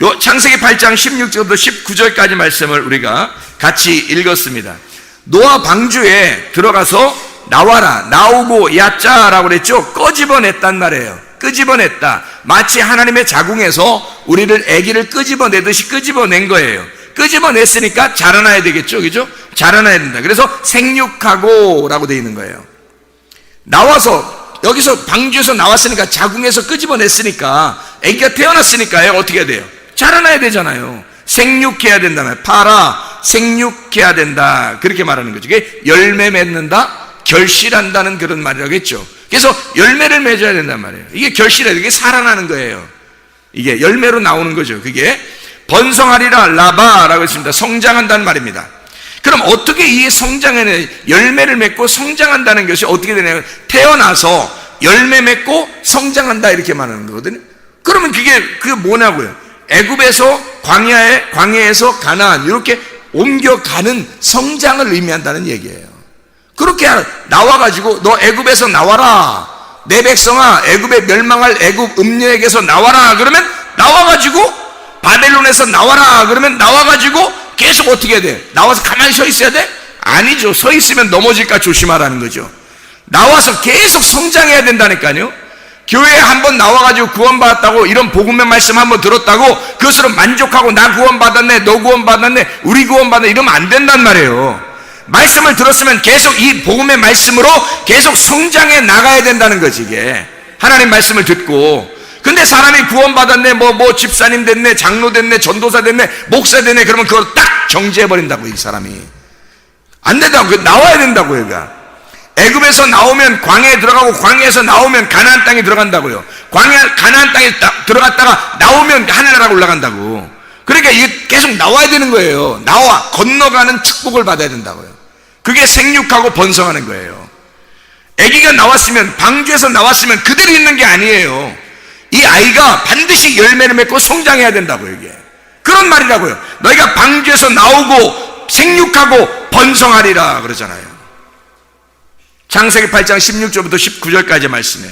요 창세기 8장 16절부터 19절까지 말씀을 우리가 같이 읽었습니다. 노아 방주에 들어가서 나와라, 나오고 야자라고 그랬죠. 끄집어냈단 말이에요. 끄집어냈다. 마치 하나님의 자궁에서 우리를 아기를 끄집어내듯이 끄집어낸 거예요. 끄집어냈으니까 자라나야 되겠죠, 그죠? 자라나야 된다. 그래서 생육하고 라고 되어 있는 거예요. 나와서, 여기서 방주에서 나왔으니까, 자궁에서 끄집어냈으니까, 아기가 태어났으니까요, 어떻게 해야 돼요? 자라나야 되잖아요. 생육해야 된다 말이에요. 파라, 생육해야 된다, 그렇게 말하는 거죠. 이게 열매 맺는다, 결실한다는 그런 말이라고 했죠. 그래서 열매를 맺어야 된단 말이에요. 이게 결실이에요. 이게 살아나는 거예요. 이게 열매로 나오는 거죠. 그게 번성하리라 라바라고 했습니다. 성장한다는 말입니다. 그럼 어떻게 이 성장에는 열매를 맺고 성장한다는 것이 어떻게 되냐면, 태어나서 열매 맺고 성장한다 이렇게 말하는 거거든요. 그러면 그게 뭐냐고요? 애굽에서 광야에서 가나안 이렇게 옮겨가는 성장을 의미한다는 얘기예요. 그렇게 나와가지고 너 애굽에서 나와라, 내 백성아 애굽에 멸망할 애굽 음녀에게서 나와라 그러면 나와가지고, 바벨론에서 나와라 그러면 나와가지고 계속 어떻게 해야 돼? 나와서 가만히 서 있어야 돼? 아니죠. 서 있으면 넘어질까 조심하라는 거죠. 나와서 계속 성장해야 된다니까요. 교회에 한번 나와가지고 구원받았다고, 이런 복음의 말씀 한번 들었다고 그것으로 만족하고 나 구원받았네, 너 구원받았네, 우리 구원받았네 이러면 안 된단 말이에요. 말씀을 들었으면 계속 이 복음의 말씀으로 계속 성장해 나가야 된다는 거지. 이게 하나님 말씀을 듣고. 근데 사람이 구원받았네, 뭐 집사님 됐네, 장로 됐네, 전도사 됐네, 목사 됐네, 그러면 그걸 딱 정지해버린다고. 이 사람이 안 된다고. 나와야 된다고. 얘가 애굽에서 나오면 광야에 들어가고, 광야에서 나오면 가나안 땅에 들어간다고요. 가나안 땅에 들어갔다가 나오면 하늘나라가 올라간다고. 그러니까 이게 계속 나와야 되는 거예요. 나와 건너가는 축복을 받아야 된다고요. 그게 생육하고 번성하는 거예요. 아기가 나왔으면, 방주에서 나왔으면 그대로 있는 게 아니에요. 이 아이가 반드시 열매를 맺고 성장해야 된다고요. 이게 그런 말이라고요. 너희가 방주에서 나오고 생육하고 번성하리라 그러잖아요. 창세기 8장 16절부터 19절까지 말씀에,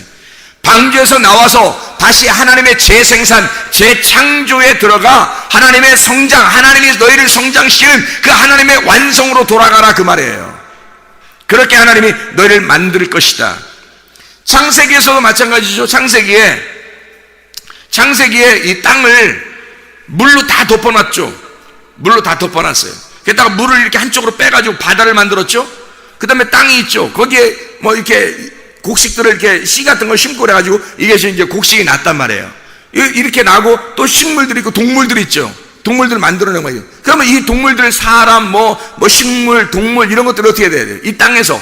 방주에서 나와서 다시 하나님의 재생산, 재창조에 들어가 하나님의 성장, 하나님이 너희를 성장시키는 그 하나님의 완성으로 돌아가라 그 말이에요. 그렇게 하나님이 너희를 만들 것이다. 창세기에서도 마찬가지죠. 창세기에 이 땅을 물로 다 덮어놨죠. 물로 다 덮어놨어요. 게다가 물을 이렇게 한쪽으로 빼가지고 바다를 만들었죠. 그 다음에 땅이 있죠. 거기에 뭐 이렇게 곡식들을 이렇게 씨 같은 걸 심고 그래가지고 이게 이제 곡식이 났단 말이에요. 이렇게 나고 또 식물들이 있고 동물들이 있죠. 동물들을 만들어낸 거예요. 그러면 이 동물들, 사람, 뭐 식물, 동물 이런 것들을 어떻게 해야 돼요? 이 땅에서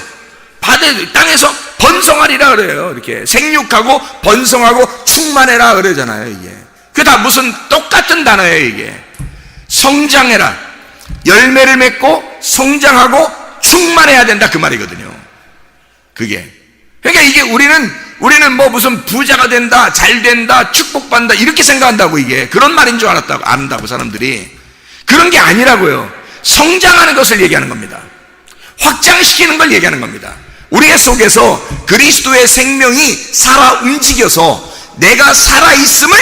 땅에서 번성하리라 그래요. 이렇게 생육하고 번성하고 충만해라 그러잖아요. 이게 그게 다 무슨 똑같은 단어예요. 이게 성장해라, 열매를 맺고 성장하고 충만해야 된다 그 말이거든요. 그게 그러니까 이게 우리는 뭐 무슨 부자가 된다, 잘 된다, 축복받는다 이렇게 생각한다고. 이게 그런 말인 줄 안다고 사람들이. 그런 게 아니라고요. 성장하는 것을 얘기하는 겁니다. 확장시키는 걸 얘기하는 겁니다. 우리 속에서 그리스도의 생명이 살아 움직여서 내가 살아있음을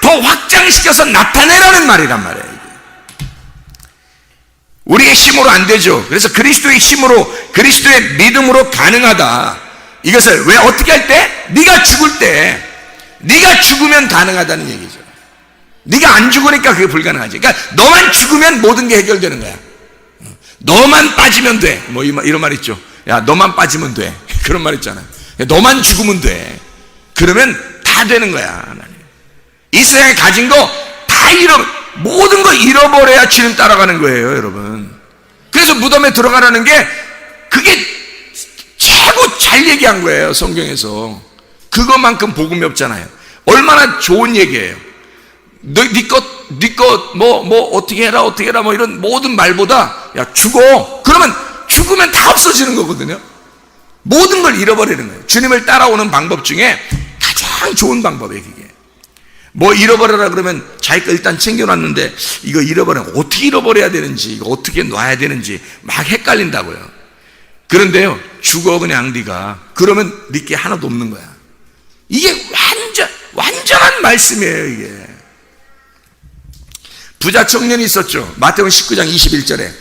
더 확장시켜서 나타내라는 말이란 말이에요. 우리의 힘으로 안 되죠. 그래서 그리스도의 힘으로, 그리스도의 믿음으로 가능하다. 이것을 왜 어떻게 할 때? 네가 죽을 때, 네가 죽으면 가능하다는 얘기죠. 네가 안 죽으니까 그게 불가능하지. 그러니까 너만 죽으면 모든 게 해결되는 거야. 너만 빠지면 돼. 뭐 이런 말 있죠. 야, 너만 빠지면 돼. 그런 말 있잖아요. 너만 죽으면 돼. 그러면 다 되는 거야. 하나님. 이 세상에 가진 거 다 모든 거 잃어버려야 주님 따라가는 거예요, 여러분. 그래서 무덤에 들어가라는 게 그게 최고 잘 얘기한 거예요, 성경에서. 그것만큼 복음이 없잖아요. 얼마나 좋은 얘기예요. 네 것 어떻게 해라 뭐 이런 모든 말보다 야 죽어. 그러면 죽으면 다 없어지는 거거든요. 모든 걸 잃어버리는 거예요. 주님을 따라오는 방법 중에 가장 좋은 방법이에요, 그게. 뭐 잃어버려라 그러면 자기 거 일단 챙겨놨는데 이거 잃어버리면 어떻게 잃어버려야 되는지, 이거 어떻게 놔야 되는지 막 헷갈린다고요. 그런데요, 죽어 그냥 네가. 그러면 네게 하나도 없는 거야. 이게 완전한 말씀이에요, 이게. 부자 청년이 있었죠. 마태복음 19장 21절에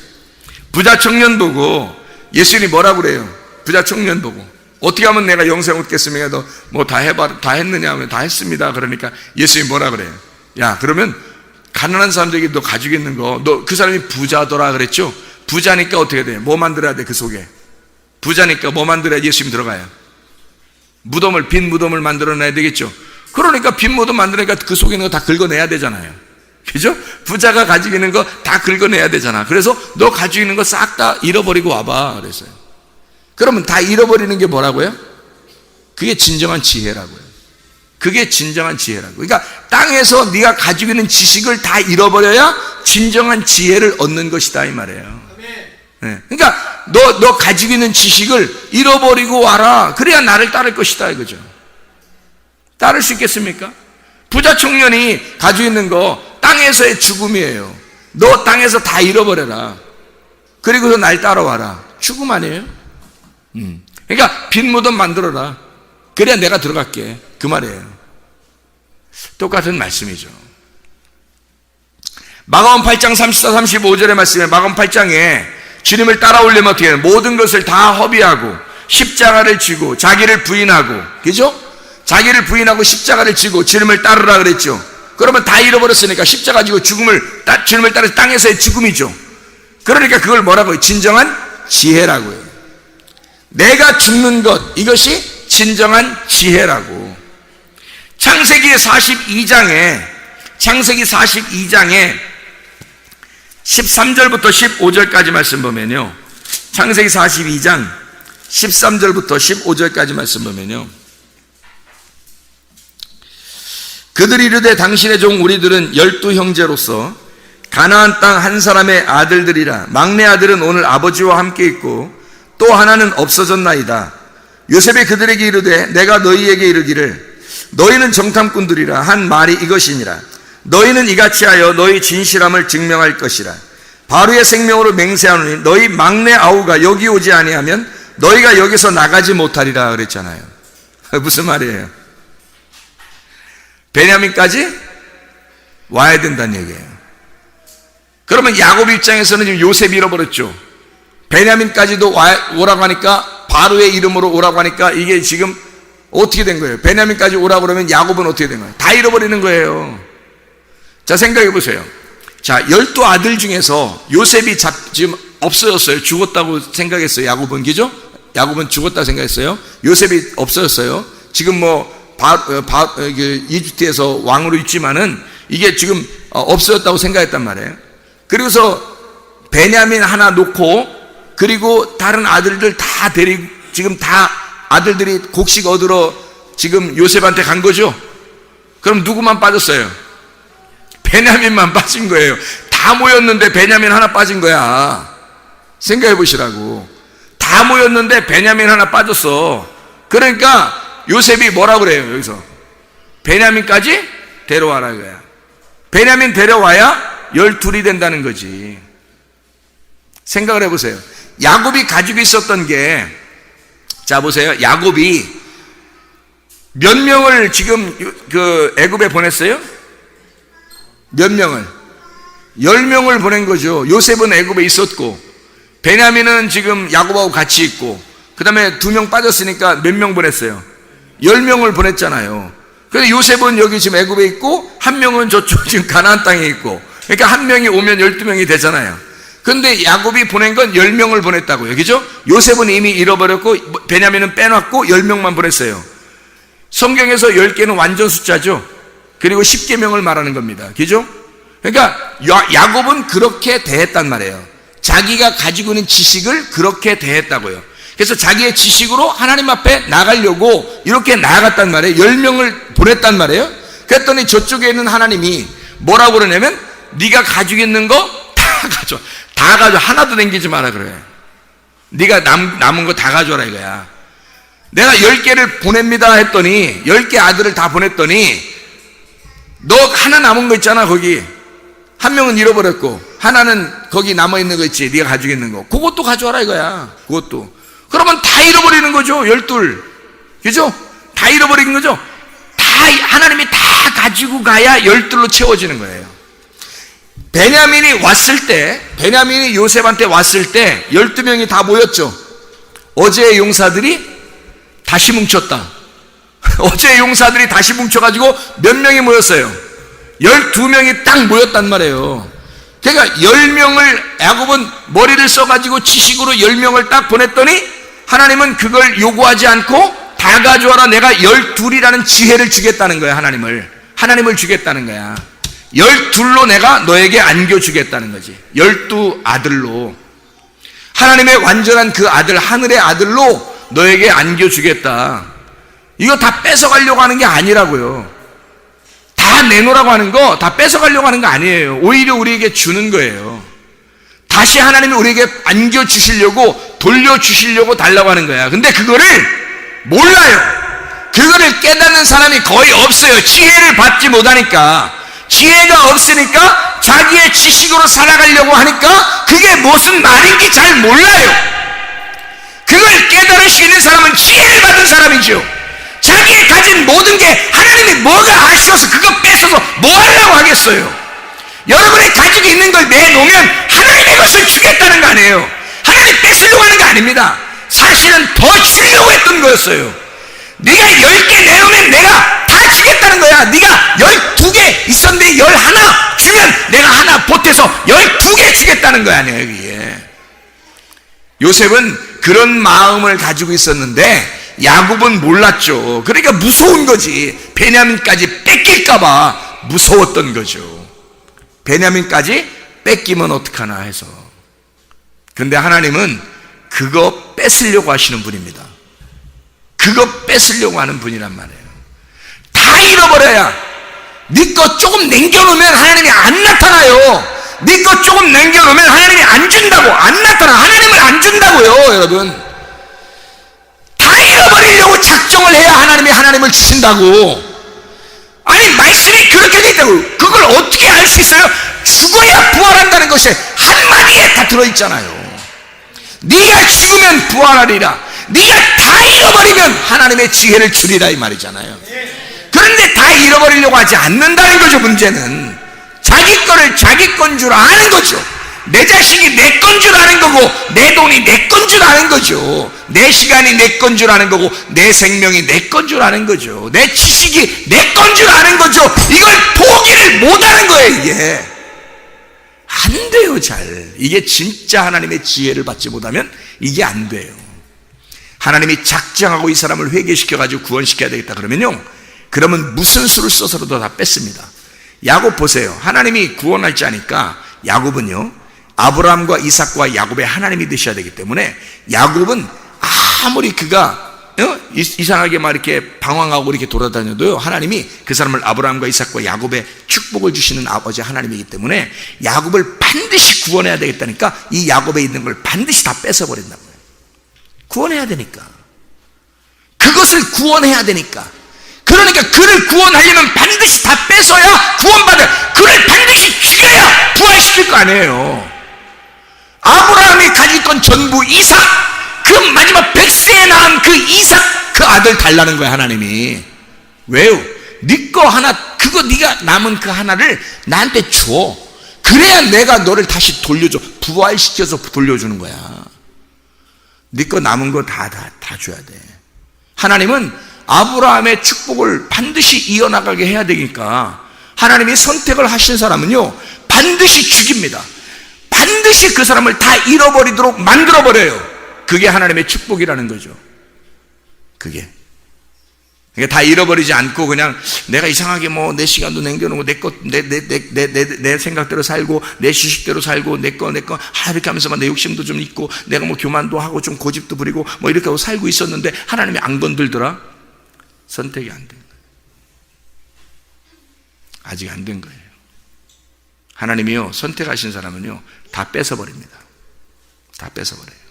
부자 청년 보고 예수님이 뭐라고 그래요? 부자 청년 보고 어떻게 하면 내가 영생 얻겠습니까? 너 뭐 다 했느냐 하면 다 했습니다. 그러니까 예수님이 뭐라 그래요? 야, 그러면 가난한 사람들에게 너 가지고 있는 거, 너 그 사람이 부자더라 그랬죠? 부자니까 어떻게 돼? 뭐 만들어야 돼? 그 속에 부자니까 뭐 만들어야 예수님 들어가요? 빈 무덤을 만들어내야 되겠죠? 그러니까 빈 무덤 만드니까 그 속에 있는 거 다 긁어내야 되잖아요. 그죠? 부자가 가지고 있는 거 다 긁어내야 되잖아. 그래서 너 가지고 있는 거 싹 다 잃어버리고 와봐 그랬어요. 그러면 다 잃어버리는 게 뭐라고요? 그게 진정한 지혜라고요. 그게 진정한 지혜라고. 그러니까 땅에서 네가 가지고 있는 지식을 다 잃어버려야 진정한 지혜를 얻는 것이다 이 말이에요. 네. 그러니까 너 가지고 있는 지식을 잃어버리고 와라. 그래야 나를 따를 것이다 이거죠. 따를 수 있겠습니까? 부자 청년이 가지고 있는 거 땅에서의 죽음이에요. 너 땅에서 다 잃어버려라. 그리고서 날 따라와라. 죽음 아니에요? 그러니까 빈 무덤 만들어라. 그래야 내가 들어갈게. 그 말이에요. 똑같은 말씀이죠. 마가복음 8장 34, 35절의 말씀에 마가복음 8장에 주님을 따라오려면 어떻게 해요? 모든 것을 다 허비하고 십자가를 지고 자기를 부인하고, 그죠? 자기를 부인하고 십자가를 지고 주님을 따르라 그랬죠. 그러면 다 잃어버렸으니까 십자가 지고 주님을 따르는 땅에서의 죽음이죠. 그러니까 그걸 뭐라고 해요? 진정한 지혜라고요. 내가 죽는 것, 이것이 진정한 지혜라고. 창세기 42장에 13절부터 15절까지 말씀 보면요, 창세기 42장 13절부터 15절까지 말씀 보면요, 그들이 이르되 당신의 종 우리들은 12형제로서 가나안 땅 한 사람의 아들들이라. 막내 아들은 오늘 아버지와 함께 있고 또 하나는 없어졌나이다. 요셉이 그들에게 이르되 내가 너희에게 이르기를 너희는 정탐꾼들이라 한 말이 이것이니라. 너희는 이같이 하여 너희 진실함을 증명할 것이라. 바로의 생명으로 맹세하노니 너희 막내 아우가 여기 오지 아니하면 너희가 여기서 나가지 못하리라 그랬잖아요. 무슨 말이에요? 베냐민까지 와야 된다는 얘기예요. 그러면 야곱 입장에서는 지금 요셉이 잃어버렸죠. 베냐민까지도 오라고 하니까, 바로의 이름으로 오라고 하니까 이게 지금 어떻게 된 거예요? 베냐민까지 오라고 그러면 야곱은 어떻게 된 거예요? 다 잃어버리는 거예요. 자, 생각해 보세요. 자, 12아들 중에서 요셉이 지금 없어졌어요. 죽었다고 생각했어요. 야곱은, 그죠? 야곱은 죽었다고 생각했어요. 요셉이 없어졌어요. 지금 이집트에서 왕으로 있지만은 이게 지금 없어졌다고 생각했단 말이에요. 그리고서 베냐민 하나 놓고, 그리고 다른 아들들 다 데리고, 지금 다 아들들이 곡식 얻으러 지금 요셉한테 간 거죠. 그럼 누구만 빠졌어요? 베냐민만 빠진 거예요. 다 모였는데 베냐민 하나 빠진 거야. 생각해 보시라고. 다 모였는데 베냐민 하나 빠졌어. 그러니까 요셉이 뭐라 그래요? 여기서 베냐민까지 데려와라 이거야. 베냐민 데려와야 12이 된다는 거지. 생각을 해보세요. 야곱이 가지고 있었던 게, 자 보세요. 야곱이 몇 명을 지금 그 애굽에 보냈어요? 몇 명을? 10명을 보낸 거죠. 요셉은 애굽에 있었고, 베냐민은 지금 야곱하고 같이 있고, 그 다음에 2명 빠졌으니까 몇 명 보냈어요? 10명을 보냈잖아요. 그래서 요셉은 여기 지금 애굽에 있고, 1명은 저쪽 지금 가나안 땅에 있고, 그러니까 1명이 오면 12명이 되잖아요. 근데 야곱이 보낸 건 10명을 보냈다고요. 그죠? 요셉은 이미 잃어버렸고 베냐민은 빼놨고 10명만 보냈어요. 성경에서 10개는 완전 숫자죠. 그리고 10계명을 말하는 겁니다. 그죠? 그러니까 야곱은 그렇게 대했단 말이에요. 자기가 가지고 있는 지식을 그렇게 대했다고요. 그래서 자기의 지식으로 하나님 앞에 나가려고 이렇게 나아갔단 말이에요. 10명을 보냈단 말이에요. 그랬더니 저쪽에 있는 하나님이 뭐라고 그러냐면 네가 가지고 있는 거 다 가져. 다 가져. 하나도 남기지 마라 그래. 네가 남은 거 다 가져라 이거야. 내가 10개를 보냅니다 했더니 10개 아들을 다 보냈더니 너 하나 남은 거 있잖아. 거기 한 명은 잃어버렸고 하나는 거기 남아있는 거 있지. 네가 가지고 있는 거 그것도 가져와라 이거야. 그것도. 그러면 다 잃어버리는 거죠. 12. 그죠? 다 잃어버리는 거죠. 다 하나님이 다 가지고 가야 12로 채워지는 거예요. 베냐민이 왔을 때, 베냐민이 요셉한테 왔을 때 12명이 다 모였죠. 어제의 용사들이 다시 뭉쳤다. 어제의 용사들이 다시 뭉쳐가지고 몇 명이 모였어요? 12명이 딱 모였단 말이에요. 그러니까 10명을 야곱은 머리를 써가지고 지식으로 10명을 딱 보냈더니 하나님은 그걸 요구하지 않고 다 가져와라. 내가 12이라는 지혜를 주겠다는 거야. 하나님을 주겠다는 거야. 12로 내가 너에게 안겨주겠다는 거지. 12 아들로 하나님의 완전한 그 아들, 하늘의 아들로 너에게 안겨주겠다. 이거 다 뺏어가려고 하는 게 아니라고요. 다 내놓으라고 하는 거, 다 뺏어가려고 하는 거 아니에요. 오히려 우리에게 주는 거예요. 다시 하나님이 우리에게 안겨주시려고, 돌려주시려고 달라고 하는 거야. 근데 그거를 몰라요. 그거를 깨닫는 사람이 거의 없어요. 지혜를 받지 못하니까. 지혜가 없으니까 자기의 지식으로 살아가려고 하니까 그게 무슨 말인지 잘 몰라요. 그걸 깨달을 수 있는 사람은 지혜를 받은 사람이죠. 자기의 가진 모든 게 하나님이 뭐가 아쉬워서 그거 뺏어서 뭐 하려고 하겠어요. 여러분이 가지고 있는 걸 내놓으면 하나님의 것을 주겠다는 거 아니에요. 하나님 뺏으려고 하는 거 아닙니다. 사실은 더 주려고 했던 거였어요. 네가 10개 내놓으면 내가 다 주겠다는 거야. 네가 12개 있었는데 11 주면 내가 하나 보태서 12개 주겠다는 거 아니에요. 이게 요셉은 그런 마음을 가지고 있었는데 야곱은 몰랐죠. 그러니까 무서운 거지. 베냐민까지 뺏길까봐 무서웠던 거죠. 베냐민까지 뺏기면 어떡하나 해서. 근데 하나님은 그거 뺏으려고 하시는 분입니다. 그거 뺏으려고 하는 분이란 말이에요. 다 잃어버려야. 네 거 조금 남겨놓으면 하나님이 안 나타나요. 네 거 조금 남겨놓으면 하나님이 안 준다고. 안 나타나. 하나님을 안 준다고요. 여러분, 다 잃어버리려고 작정을 해야 하나님을 주신다고. 아니, 말씀이 그렇게 돼 있다고. 그걸 어떻게 알 수 있어요? 죽어야 부활한다는 것이 한마디에 다 들어있잖아요. 네가 죽으면 부활하리라. 네가 다 잃어버리면 하나님의 지혜를 주리라, 이 말이잖아요. 그런데 다 잃어버리려고 하지 않는다는 거죠. 문제는 자기 거를 자기 건 줄 아는 거죠. 내 자식이 내 건 줄 아는 거고, 내 돈이 내 건 줄 아는 거죠. 내 시간이 내 건 줄 아는 거고, 내 생명이 내 건 줄 아는 거죠. 내 지식이 내 건 줄 아는 거죠. 이걸 포기를 못하는 거예요. 이게 안 돼요. 잘. 이게 진짜 하나님의 지혜를 받지 못하면 이게 안 돼요. 하나님이 작정하고 이 사람을 회개시켜가지고 구원시켜야 되겠다 그러면요, 그러면 무슨 수를 써서라도 다 뺐습니다. 야곱 보세요. 하나님이 구원할지 아니까 야곱은요, 아브라함과 이삭과 야곱의 하나님이 되셔야 되기 때문에 야곱은 아무리 그가 이상하게 막 이렇게 방황하고 이렇게 돌아다녀도요, 하나님이 그 사람을 아브라함과 이삭과 야곱의 축복을 주시는 아버지 하나님이기 때문에 야곱을 반드시 구원해야 되겠다니까 이 야곱에 있는 걸 반드시 다 뺏어버린다고요. 구원해야 되니까. 그것을 구원해야 되니까. 그러니까 그를 구원하려면 반드시 다 뺏어야 구원받아요. 그를 반드시 죽여야 부활시킬 거 아니에요. 아브라함이 가질 건 전부 이삭, 그 마지막 100세에 낳은 그 이삭, 그 아들 달라는 거야 하나님이. 왜요? 네 거 하나, 그거 네가 남은 그 하나를 나한테 줘. 그래야 내가 너를 다시 돌려줘. 부활시켜서 돌려주는 거야. 네 거 남은 거 다 줘야 돼. 하나님은 아브라함의 축복을 반드시 이어나가게 해야 되니까 하나님이 선택을 하신 사람은요, 반드시 죽입니다. 반드시 그 사람을 다 잃어버리도록 만들어버려요. 그게 하나님의 축복이라는 거죠. 그게. 그러니까 다 잃어버리지 않고 그냥 내가 이상하게 뭐 내 시간도 남겨놓고 내 생각대로 살고 내 지식대로 살고 내 거 이렇게 하면서만 내 욕심도 좀 있고 내가 뭐 교만도 하고 좀 고집도 부리고 뭐 이렇게 하고 살고 있었는데 하나님이 안 건들더라. 선택이 안 된 거예요. 아직 안 된 거예요. 하나님이요, 선택하신 사람은요 다 뺏어버립니다. 다 뺏어버려요.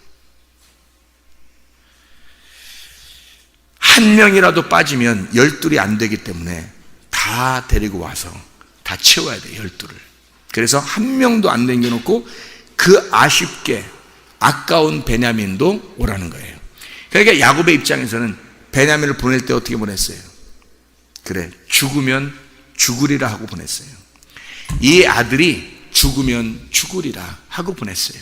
한 명이라도 빠지면 12이 안 되기 때문에 다 데리고 와서 다 채워야 돼요. 12를. 그래서 한 명도 안 남겨놓고 그 아쉽게 아까운 베냐민도 오라는 거예요. 그러니까 야곱의 입장에서는 베냐민을 보낼 때 어떻게 보냈어요? 그래, 죽으면 죽으리라 하고 보냈어요. 이 아들이 죽으면 죽으리라 하고 보냈어요.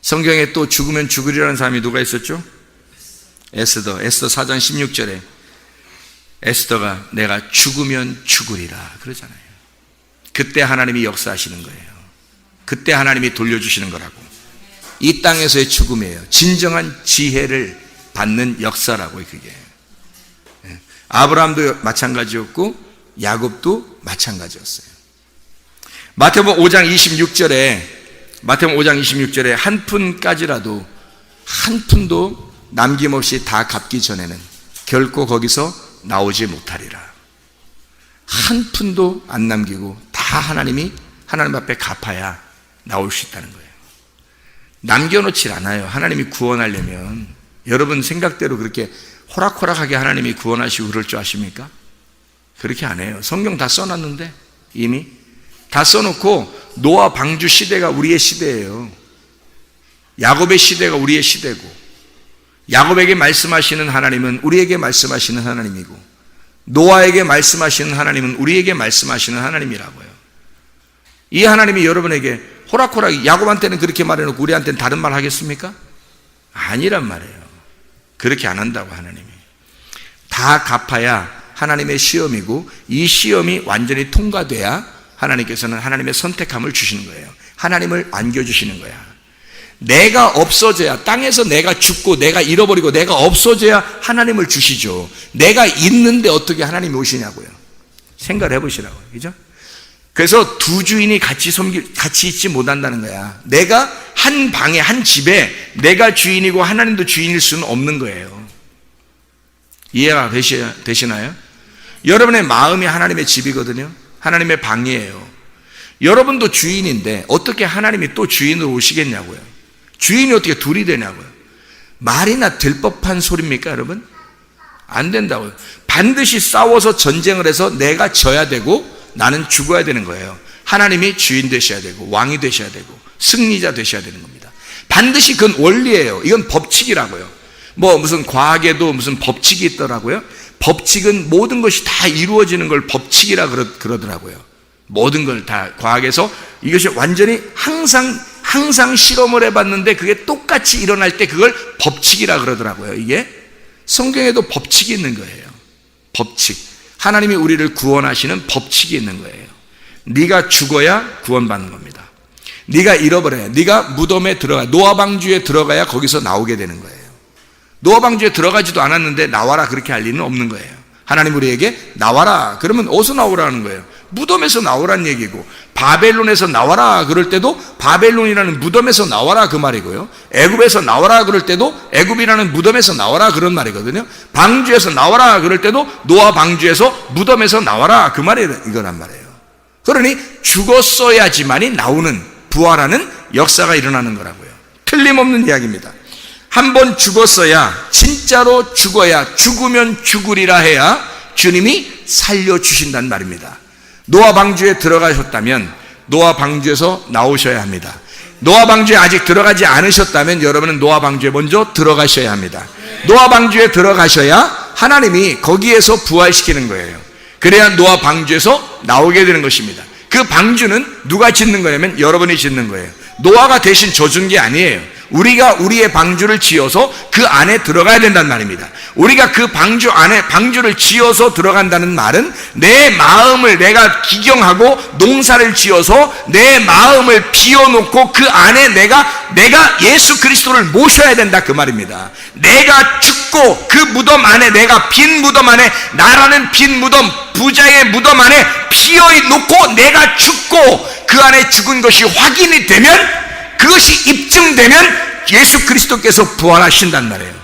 성경에 또 죽으면 죽으리라는 사람이 누가 있었죠? 에스더 4장 16절에 에스더가 내가 죽으면 죽으리라 그러잖아요. 그때 하나님이 역사하시는 거예요. 그때 하나님이 돌려주시는 거라고. 이 땅에서의 죽음이에요. 진정한 지혜를 받는 역사라고요. 그게. 아브라함도 마찬가지였고 야곱도 마찬가지였어요. 마태복음 5장 26절에 한 푼까지라도 한 푼도 남김없이 다 갚기 전에는 결코 거기서 나오지 못하리라. 한 푼도 안 남기고 다 하나님 앞에 갚아야 나올 수 있다는 거예요. 남겨놓질 않아요. 하나님이 구원하려면. 여러분 생각대로 그렇게 호락호락하게 하나님이 구원하시고 그럴 줄 아십니까? 그렇게 안 해요. 성경 다 써놨는데 이미 다 써놓고 노아 방주 시대가 우리의 시대예요. 야곱의 시대가 우리의 시대고 야곱에게 말씀하시는 하나님은 우리에게 말씀하시는 하나님이고 노아에게 말씀하시는 하나님은 우리에게 말씀하시는 하나님이라고요. 이 하나님이 여러분에게 호락호락 야곱한테는 그렇게 말해놓고 우리한테는 다른 말 하겠습니까? 아니란 말이에요. 그렇게 안 한다고 하나님이. 다 갚아야 하나님의 시험이고 이 시험이 완전히 통과돼야 하나님께서는 하나님의 선택함을 주시는 거예요. 하나님을 안겨주시는 거야. 내가 없어져야, 땅에서 내가 죽고 내가 잃어버리고 내가 없어져야 하나님을 주시죠. 내가 있는데 어떻게 하나님이 오시냐고요. 생각을 해보시라고요. 그죠? 그래서 두 주인이 같이 있지 못한다는 거야. 내가 한 방에, 한 집에 내가 주인이고 하나님도 주인일 수는 없는 거예요. 이해가 되시나요? 여러분의 마음이 하나님의 집이거든요. 하나님의 방이에요. 여러분도 주인인데 어떻게 하나님이 또 주인으로 오시겠냐고요. 주인이 어떻게 둘이 되냐고요. 말이나 될 법한 소리입니까 여러분? 안 된다고요. 반드시 싸워서 전쟁을 해서 내가 져야 되고 나는 죽어야 되는 거예요. 하나님이 주인 되셔야 되고 왕이 되셔야 되고 승리자 되셔야 되는 겁니다. 반드시 그건 원리예요. 이건 법칙이라고요. 뭐 무슨 과학에도 무슨 법칙이 있더라고요. 법칙은 모든 것이 다 이루어지는 걸 법칙이라 그러더라고요. 모든 걸 다 과학에서 이것이 완전히 항상 실험을 해봤는데 그게 똑같이 일어날 때 그걸 법칙이라 그러더라고요. 이게 성경에도 법칙이 있는 거예요. 법칙. 하나님이 우리를 구원하시는 법칙이 있는 거예요. 네가 죽어야 구원받는 겁니다. 네가 잃어버려야, 네가 무덤에 들어가, 노아 방주에 들어가야 거기서 나오게 되는 거예요. 노아 방주에 들어가지도 않았는데 나와라 그렇게 할 리는 없는 거예요. 하나님 우리에게 나와라 그러면 어디서 나오라는 거예요? 무덤에서 나오란 얘기고, 바벨론에서 나와라 그럴 때도 바벨론이라는 무덤에서 나와라 그 말이고요. 애굽에서 나와라 그럴 때도 애굽이라는 무덤에서 나와라 그런 말이거든요. 방주에서 나와라 그럴 때도 노아 방주에서 무덤에서 나와라 그 말이 이거란 말이에요. 그러니 죽었어야지만이 나오는, 부활하는 역사가 일어나는 거라고요. 틀림없는 이야기입니다. 한번 죽었어야, 진짜로 죽어야, 죽으면 죽으리라 해야 주님이 살려주신다는 말입니다. 노아 방주에 들어가셨다면 노아 방주에서 나오셔야 합니다. 노아 방주에 아직 들어가지 않으셨다면 여러분은 노아 방주에 먼저 들어가셔야 합니다. 노아 방주에 들어가셔야 하나님이 거기에서 부활시키는 거예요. 그래야 노아 방주에서 나오게 되는 것입니다. 그 방주는 누가 짓는 거냐면 여러분이 짓는 거예요. 노아가 대신 져준 게 아니에요. 우리가 우리의 방주를 지어서 그 안에 들어가야 된다는 말입니다. 우리가 그 방주 안에 방주를 지어서 들어간다는 말은 내 마음을 내가 기경하고 농사를 지어서 내 마음을 비워놓고 그 안에 내가 예수 그리스도를 모셔야 된다 그 말입니다. 내가 죽고 그 무덤 안에 내가 빈 무덤 안에 나라는 빈 무덤 부자의 무덤 안에 비워놓고 내가 죽고 그 안에 죽은 것이 확인이 되면 그것이 입증되면 예수 그리스도께서 부활하신단 말이에요.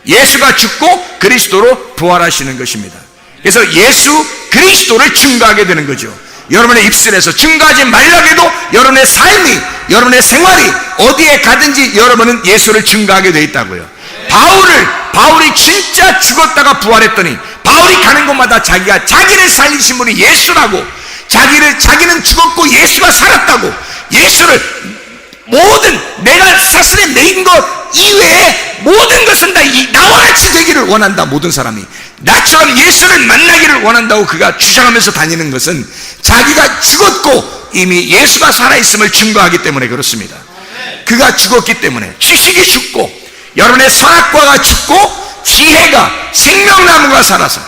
예수가 죽고 그리스도로 부활하시는 것입니다. 그래서 예수 그리스도를 증거하게 되는 거죠. 여러분의 입술에서 증거하지 말라고 해도 여러분의 삶이 여러분의 생활이 어디에 가든지 여러분은 예수를 증거하게 되어 있다고요. 바울이 진짜 죽었다가 부활했더니 바울이 가는 곳마다 자기를 살리신 분이 예수라고 자기는 죽었고 예수가 살았다고 예수를 모든 내가 사슬에 매인 것 이외에 모든 것은 다 나와 같이 되기를 원한다. 모든 사람이 나처럼 예수를 만나기를 원한다고 그가 주장하면서 다니는 것은 자기가 죽었고 이미 예수가 살아있음을 증거하기 때문에 그렇습니다. 그가 죽었기 때문에 지식이 죽고 여러분의 선악과가 죽고 지혜가 생명나무가 살아서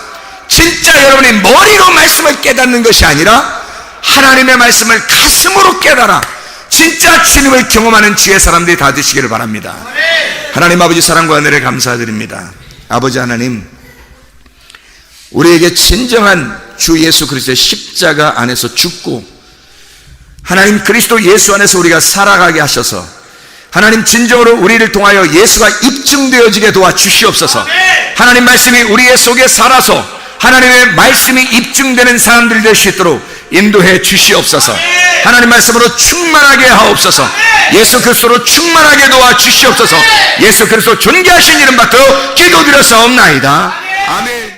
진짜 여러분의 머리로 말씀을 깨닫는 것이 아니라 하나님의 말씀을 가슴으로 깨달아 진짜 주님을 경험하는 지혜 사람들이 다 되시기를 바랍니다. 하나님 아버지 사랑과 은혜를 감사드립니다. 아버지 하나님, 우리에게 진정한 주 예수 그리스도의 십자가 안에서 죽고 하나님 그리스도 예수 안에서 우리가 살아가게 하셔서 하나님 진정으로 우리를 통하여 예수가 입증되어지게 도와주시옵소서. 하나님 말씀이 우리의 속에 살아서 하나님의 말씀이 입증되는 사람들이 될 수 있도록 인도해 주시옵소서. 하나님 말씀으로 충만하게 하옵소서. 예수 그리스도로 충만하게 도와주시옵소서. 예수 그리스도 존귀하신 이름 받들어 기도드렸사옵나이다. 아멘.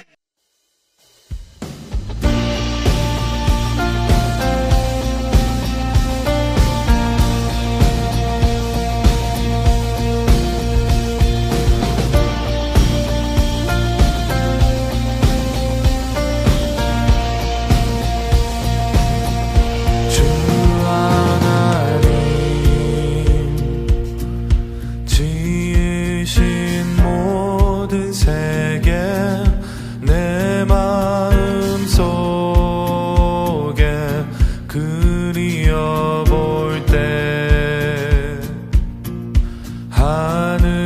하늘